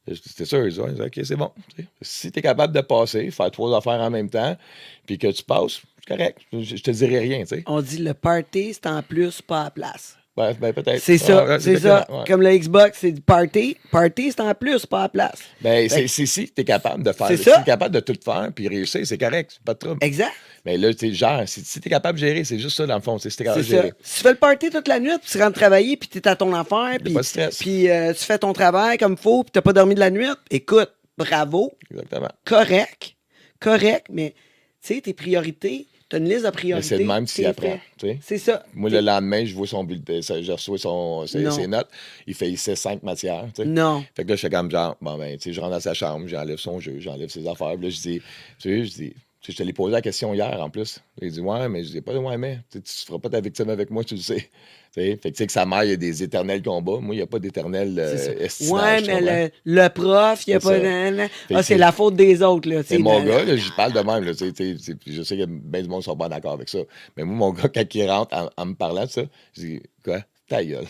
Je dis, t'es sûr? Ils disent, ouais. OK, c'est bon. Tu sais. Si t'es capable de passer, faire 3 affaires en même temps, puis que tu passes, c'est correct. Je te dirai rien, tu sais. On dit le party, c'est en plus, pas à place. Ben, peut-être. C'est ça, Ouais, c'est ça. ouais. Comme le Xbox, c'est du party. Party, c'est en plus, pas à place. Ben, c'est si tu es capable de faire. C'est Si ça. tu es capable de tout faire puis réussir, c'est correct, c'est pas de trouble. Exact. Mais là, tu sais, genre, si tu es capable de gérer, c'est juste ça, dans le fond. Si tu es capable C'est de ça. gérer. Si tu fais le party toute la nuit, puis tu rentres travailler, puis tu es à ton affaire, puis pas de stress. tu fais ton travail comme il faut, puis tu pas dormi de la nuit, écoute, bravo, Exactement. correct, mais tu sais, tes priorités, tu as une liste de Mais priorités. c'est le même s'il t'es apprend. fait. Tu sais. C'est ça. Moi, le lendemain, je vois son bulletin, je reçois Non. ses notes. Il sait 5 matières. Tu sais. Non. Fait que là, je fais comme genre, bon, ben, tu sais, je rentre dans sa chambre, j'enlève son jeu, j'enlève ses affaires. Puis là, je dis, tu sais, je te l'ai posé la question hier en plus. Il dit, ouais, mais je dis pas, ouais, mais tu feras pas ta victime avec moi, tu le sais. Tu sais, fait que tu sais que sa mère, il y a des éternels combats. Moi, il n'y a pas d'éternel estimage. Ouais, mais le prof, il n'y a C'est pas ça. de. Fait Ah, que c'est la faute des autres, là. C'est mon gars, là, j'y parle de même. Là, tu sais, je sais que bien du monde ne sont pas d'accord avec ça. Mais moi, mon gars, quand il rentre en me parlant de ça, je dis, quoi? Ta gueule.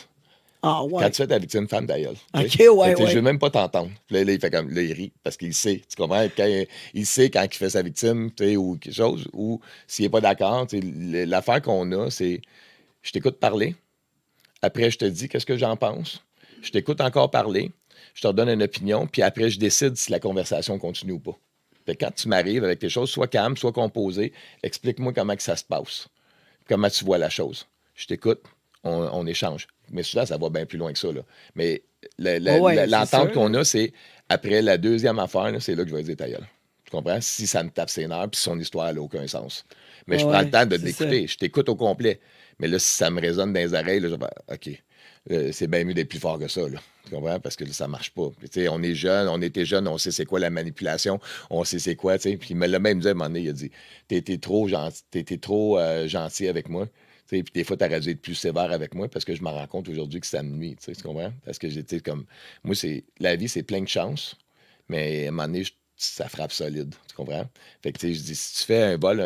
Ah, ouais. Quand tu fais ta victime, femme, ta gueule. OK, Tu sais? ouais, Fait que, tu sais, ouais. Je veux même pas t'entendre. Puis là, il fait comme, là, il rit parce qu'il sait. Tu comprends? Il sait quand il fait sa victime, tu sais, ou quelque chose, ou s'il n'est pas d'accord. Tu sais, l'affaire qu'on a, c'est, je t'écoute parler. Après, je te dis qu'est-ce que j'en pense. Je t'écoute encore parler. Je te redonne une opinion. Puis après, je décide si la conversation continue ou pas. Fait que quand tu m'arrives avec tes choses, soit calme, soit composé, explique-moi comment que ça se passe. Comment tu vois la chose. Je t'écoute, on échange. Mais souvent, ça va bien plus loin que ça. Là. Mais l'entente qu'on a, c'est après la deuxième affaire, là, c'est là que je vais dire ta gueule. Tu comprends? Si ça me tape ses nerfs, puis son histoire n'a aucun sens. Mais je prends le temps de l'écouter. Je t'écoute au complet. Mais là, si ça me résonne dans les oreilles, là, je vais dire, OK, c'est bien mieux d'être plus fort que ça. Là. Tu comprends? Parce que là, ça ne marche pas. Puis, on est jeunes, on était jeunes, on sait c'est quoi la manipulation, on sait c'est quoi. Puis il me l'a même dit à un moment donné, il a dit, t'étais trop gentil avec moi. Puis des fois, tu aurais dû être plus sévère avec moi parce que je me rends compte aujourd'hui que ça me nuit. Tu comprends? Parce que j'étais comme. Moi, la vie, c'est plein de chance, mais à un moment donné, ça frappe solide. Tu comprends? Fait que, je dis, si tu fais un vol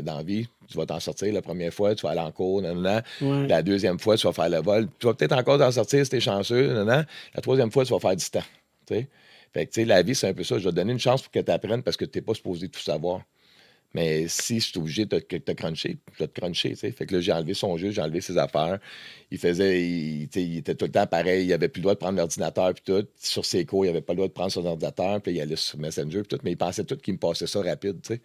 dans la vie, tu vas t'en sortir la première fois, tu vas aller en cours, Ouais. La deuxième fois, tu vas faire le vol. Tu vas peut-être encore t'en sortir si t'es chanceux, La troisième fois, tu vas faire du temps. T'sais? Fait que, la vie, c'est un peu ça. Je vais te donner une chance pour que tu apprennes parce que tu n'es pas supposé tout savoir. Mais si je suis obligé de te cruncher, je vais te cruncher. T'sais. Fait que là, j'ai enlevé son jeu, j'ai enlevé ses affaires. Il était tout le temps pareil. Il avait plus le droit de prendre l'ordinateur puis tout. Sur ses cours, il avait pas le droit de prendre son ordinateur. Puis il allait sur Messenger puis tout. Mais il pensait tout qu'il me passait ça rapide. T'sais.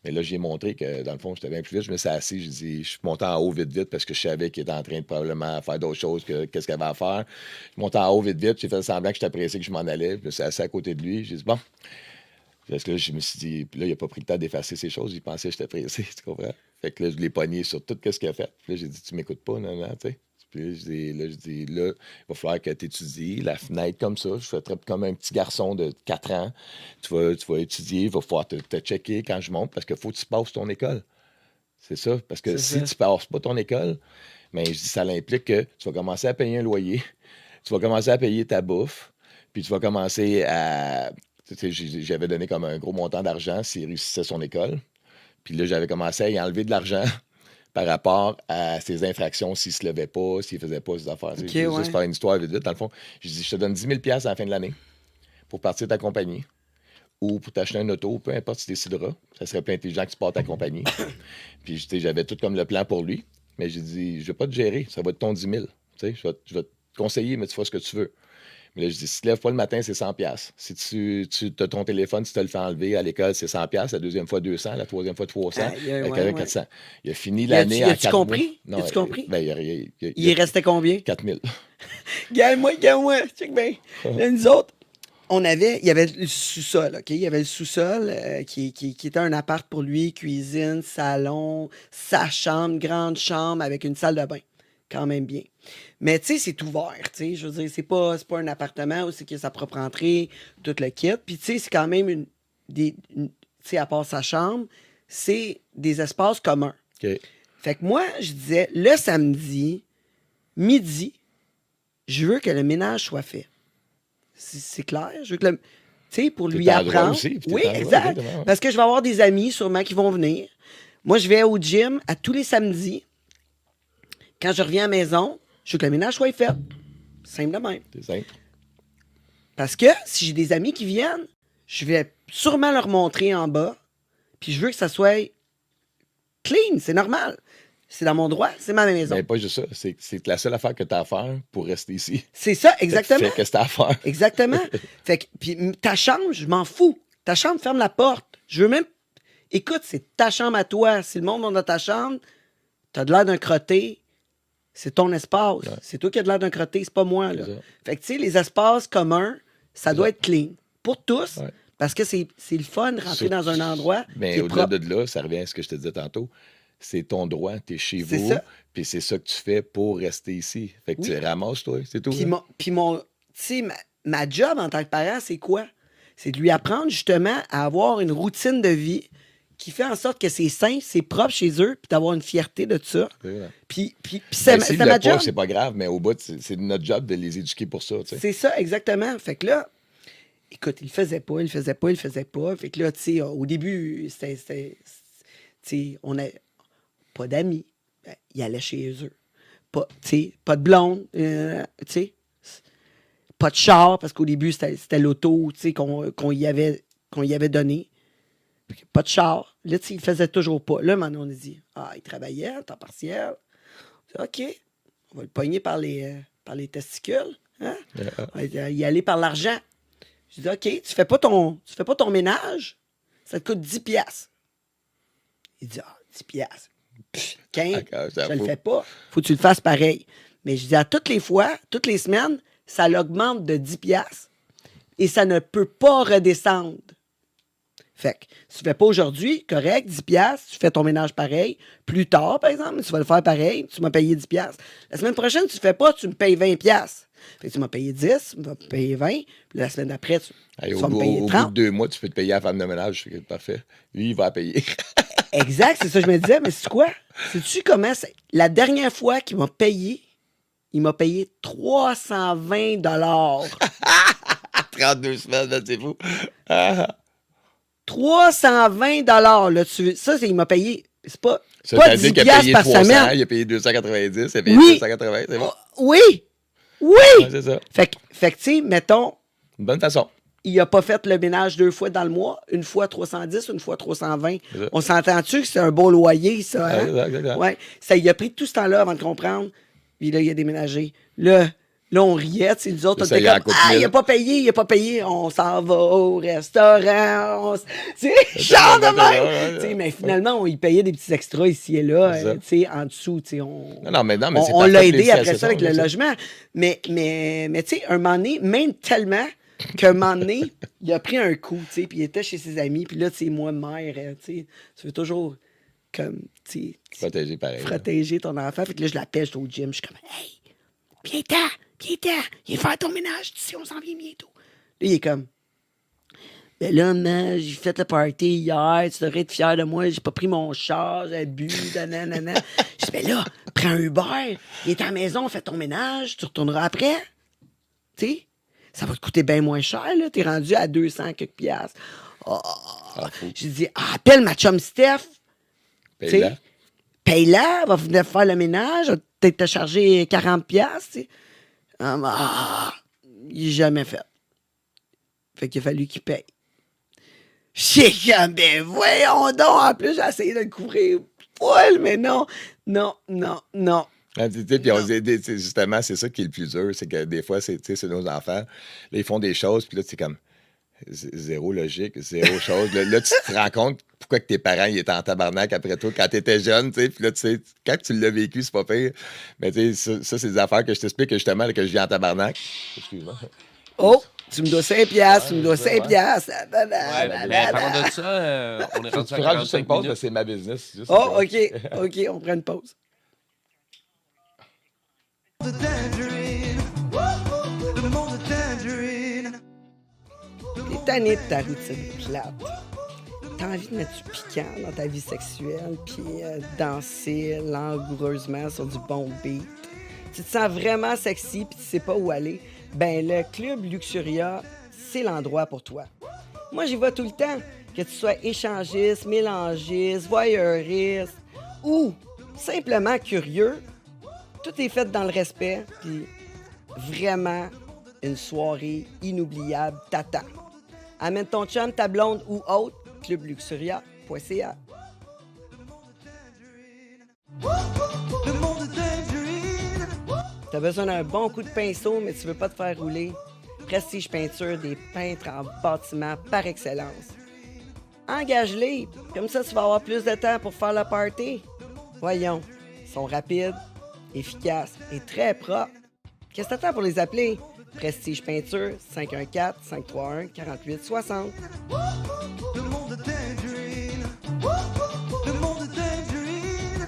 Mais là, j'ai montré que, dans le fond, j'étais bien plus vite. Je me suis assis, j'ai dit, je suis monté en haut vite, parce que je savais qu'il était en train de probablement faire d'autres choses qu'est-ce qu'il avait à faire. Je suis monté en haut vite, j'ai fait semblant que j'étais pressé, que je m'en allais. Puis je me suis assis à côté de lui. J'ai dit, bon. Parce que là, je me suis dit, puis là, il n'a pas pris le temps d'effacer ces choses. Il pensait que j'étais pressé, tu comprends? Fait que là, je l'ai pogné sur tout ce qu'il a fait. Puis là, j'ai dit, tu m'écoutes pas, non, tu sais. Puis là, je dis, là, il va falloir que tu étudies la fenêtre comme ça. Je fais comme un petit garçon de 4 ans. Tu vas étudier, il va falloir te checker quand je monte parce qu'il faut que tu passes ton école. C'est ça. Parce que si tu ne passes pas ton école, mais je dis, ça implique que tu vas commencer à payer un loyer, tu vas commencer à payer ta bouffe, puis tu vas commencer à... J'avais donné comme un gros montant d'argent s'il réussissait son école. Puis là, j'avais commencé à y enlever de l'argent par rapport à ses infractions, s'il ne se levait pas, s'il ne faisait pas ses affaires. Okay, juste faire une histoire vite, dans le fond. Je dis, je te donne 10 000 $ à la fin de l'année pour partir de ta compagnie ou pour t'acheter un auto, peu importe si tu décideras. Ça serait plus intelligent que tu partes ta compagnie. Puis j'avais tout comme le plan pour lui. Mais j'ai dit, je ne vais pas te gérer, ça va être ton 10 000. Je vais te conseiller, mais tu feras ce que tu veux. Mais là, je dis, si tu ne te lèves pas le matin, c'est 100 $. Si tu as ton téléphone, tu te le fais enlever à l'école, c'est 100 $. La deuxième fois, 200. La troisième fois, 300. La quatrième, 400. Il a fini l'année à 4 000. Compris? Non, as-tu compris? Ben, il restait combien? 4 000. Gagne-moi. Check bien. Là, nous autres, il y avait le sous-sol, OK? Il y avait le sous-sol qui était un appart pour lui, cuisine, salon, sa chambre, grande chambre avec une salle de bain. Quand même bien. Mais tu sais, c'est ouvert, tu sais. Je veux dire, c'est pas un appartement où c'est qu'il a sa propre entrée, tout le kit. Puis tu sais, c'est quand même tu sais, à part sa chambre, c'est des espaces communs. OK. Fait que moi, je disais, le samedi, midi, je veux que le ménage soit fait. C'est clair? Je veux que tu sais, pour lui apprendre. Aussi, oui, exact. Parce que je vais avoir des amis sûrement qui vont venir. Moi, je vais au gym à tous les samedis. Quand je reviens à la maison, je veux que le ménage soit fait. Simple de même. C'est simple. Parce que si j'ai des amis qui viennent, je vais sûrement leur montrer en bas. Puis je veux que ça soit clean. C'est normal. C'est dans mon droit. C'est ma maison. Mais pas juste ça. C'est la seule affaire que tu as à faire pour rester ici. C'est ça, exactement. Fais ce que tu as à faire. Exactement. Fait que, puis ta chambre, je m'en fous. Ta chambre, ferme la porte. Je veux même... Écoute, c'est ta chambre à toi. Si le monde va dans ta chambre, t'as de l'air d'un crotté. C'est ton espace. Ouais. C'est toi qui as de l'air d'un crotté, c'est pas moi. Là. Fait que, tu sais, les espaces communs, ça doit être clean. Pour tous, parce que c'est le fun de rentrer dans un endroit. Mais au-delà de là, ça revient à ce que je te disais tantôt. C'est ton droit, t'es chez vous, puis c'est ça que tu fais pour rester ici. Fait que tu ramasses, toi, c'est tout. Puis tu sais, ma job en tant que parent, c'est quoi? C'est de lui apprendre justement à avoir une routine de vie qui fait en sorte que c'est sain, c'est propre chez eux, puis d'avoir une fierté de ça. Puis c'est ma job. C'est pas grave, mais au bout, c'est notre job de les éduquer pour ça. T'sais. C'est ça, exactement. Fait que là, écoute, il le faisait pas. Fait que là, tu sais, au début, c'était tu sais, on n'a pas d'amis. Il allait chez eux. Pas de blonde, tu sais. Pas de char, parce qu'au début, c'était l'auto, tu sais, qu'on y avait donné. Pas de char. Là, il faisait toujours pas. Là, maintenant, on a dit, il travaillait à temps partiel. OK, on va le pogner par les testicules. Hein? On va y aller par l'argent. Je dis, OK, tu fais pas ton ménage, ça te coûte 10 $. Il dit, 10 $. 15, je le fais pas. Faut que tu le fasses pareil. Mais je dis, à toutes les fois, toutes les semaines, ça l'augmente de 10 $ et ça ne peut pas redescendre. Fait que si tu ne fais pas aujourd'hui, correct, 10 $, tu fais ton ménage pareil. Plus tard, par exemple, tu vas le faire pareil, tu m'as payé 10 $. La semaine prochaine, tu ne le fais pas, tu me payes 20 $. Fait que tu m'as payé 10, tu m'as payé 20, puis la semaine d'après, tu vas me payer 30. Au bout de 2 mois, tu peux te payer à la femme de ménage, c'est parfait. Lui, il va payer. Exact, c'est ça que je me disais, mais c'est quoi? Sais-tu comment c'est? La dernière fois qu'il m'a payé, il m'a payé 320 $. 32 semaines, là, c'est fou. 320 $. Là, ça, il m'a payé. C'est pas 10 $ par 300, semaine. Il a payé 290, il a payé 280, c'est bon. Oui! Ouais, c'est ça. Fait que, tu sais, mettons... Une bonne façon. Il n'a pas fait le ménage 2 fois dans le mois, une fois 310, une fois 320. On s'entend-tu que c'est un beau loyer, ça? Hein? Exact. Ouais. Ça, il a pris tout ce temps-là avant de comprendre. Puis là, il a déménagé. Là, Là, on riait, tu sais, nous autres, on Ça, était il en comme, coûte ah, il 1000. a pas payé, on s'en va au restaurant, tu sais, genre de même. Tu sais, mais finalement, on y payait des petits extras ici et là, C'est ça. tu sais, en dessous, tu sais, on... Non, mais c'est On parfait l'a pour aidé les après ça associations, avec le là, tu sais. logement. Mais tu sais, un moment donné, même tellement qu'un moment donné, il a pris un coup, tu sais, puis il était chez ses amis, puis là, tu sais, moi, mère, tu sais, tu veux toujours, comme, tu sais, Protégé pareil. là. protéger ton enfant. Fait que là, je la pêche au gym. Je suis comme, hey, viens-t'en, viens faire ton ménage, tu sais, on s'en vient bientôt. Là, il est comme, ben là, man, j'ai fait le party hier, tu devrais être fier de moi, j'ai pas pris mon char, j'ai bu, nanana. Je dis, ben là, prends un Uber, il est à la maison, fais ton ménage, tu retourneras après. Tu sais, ça va te coûter bien moins cher, là, t'es rendu à 200 quelques piastres. Fou. J'ai dit, appelle ma chum Steph, tu Paye-la. sais, paye-la, va venir faire le ménage, va peut-être te charger 40 piastres, tu sais. Il n'a jamais fait. Fait qu'il a fallu qu'il paye. J'ai comme, ben voyons donc, en plus, j'ai essayé de le couvrir poil, mais non. Ah, tu sais, puis justement, c'est ça qui est le plus dur, c'est que des fois, c'est nos enfants, là, ils font des choses, puis là, c'est comme zéro logique, zéro chose. Là, tu te rends compte pourquoi que tes parents ils étaient en tabarnak après toi quand tu étais jeune, tu sais, puis là, tu sais, quand tu l'as vécu, c'est pas pire. Mais tu sais, ça, c'est des affaires que je t'explique justement, là, que je vis en tabarnak. Excuse-moi. Oh, tu me dois 5 piastres, tu me dois 5 piastres. Ouais, mais parlant de ça, on est rendu Tu à prends juste 45 une pause, minutes. parce que c'est ma business. Juste Oh, une pause. OK, on prend une pause. The tangerine. Le monde tangerine. T'es tanné de ta routine plate. T'as envie de mettre du piquant dans ta vie sexuelle, puis danser langoureusement sur du bon beat. Tu te sens vraiment sexy, puis tu sais pas où aller. Ben, le Club Luxuria, c'est l'endroit pour toi. Moi, j'y vais tout le temps. Que tu sois échangiste, mélangiste, voyeuriste ou simplement curieux, tout est fait dans le respect, puis vraiment une soirée inoubliable t'attend. Amène ton chum, ta blonde ou autre, clubluxuria.ca. Le monde tangerine. T'as besoin d'un bon coup de pinceau, mais tu veux pas te faire rouler? Prestige Peinture, des peintres en bâtiment par excellence. Engage-les, comme ça tu vas avoir plus de temps pour faire le party. Voyons, ils sont rapides, efficaces et très propres. Qu'est-ce que t'attends pour les appeler? Prestige Peinture, 514-531-4860. Le monde tangerine. Le monde tangerine.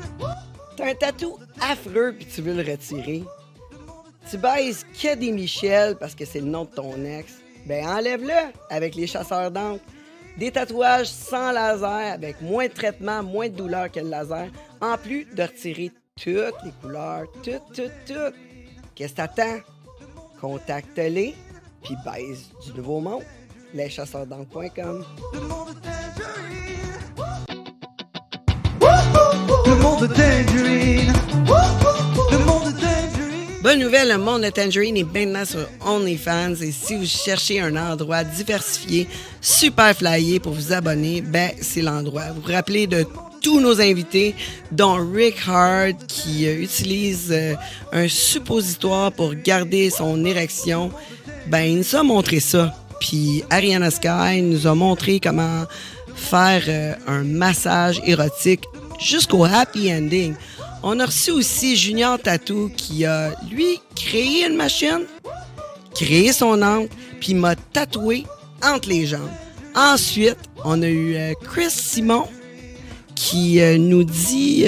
T'as un tatou affreux puis tu veux le retirer. Tu baises que des Michel parce que c'est le nom de ton ex. Ben enlève-le avec les chasseurs d'encre. Des tatouages sans laser avec moins de traitement, moins de douleur que le laser. En plus de retirer toutes les couleurs, toutes. Qu'est-ce que t'attends? Contacte-les puis baise du nouveau monde. leschasseursd'encre.com. Le monde tangerine. Le monde tangerine. Le monde tangerine. Bonne nouvelle, le monde de Tangerine est maintenant sur OnlyFans et si vous cherchez un endroit diversifié, super flyé pour vous abonner, ben c'est l'endroit. Vous vous rappelez de tous nos invités, dont Rick Hard qui utilise un suppositoire pour garder son érection. Ben il nous a montré ça. Puis Ariana Sky nous a montré comment faire un massage érotique jusqu'au happy ending. On a reçu aussi Junior Tattoo qui a, lui, créé une machine, créé son encre, puis m'a tatoué entre les jambes. Ensuite, on a eu Chris Simon qui nous dit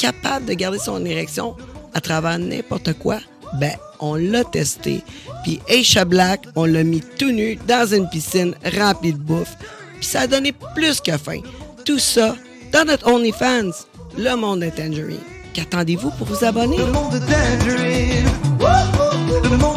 capable de garder son érection à travers n'importe quoi. Ben, on l'a testé. Puis Aisha Black, on l'a mis tout nu dans une piscine remplie de bouffe. Puis ça a donné plus que faim. Tout ça dans notre OnlyFans, le monde de Tangerine. Qu'attendez-vous pour vous abonner? Le monde tangerine. Le monde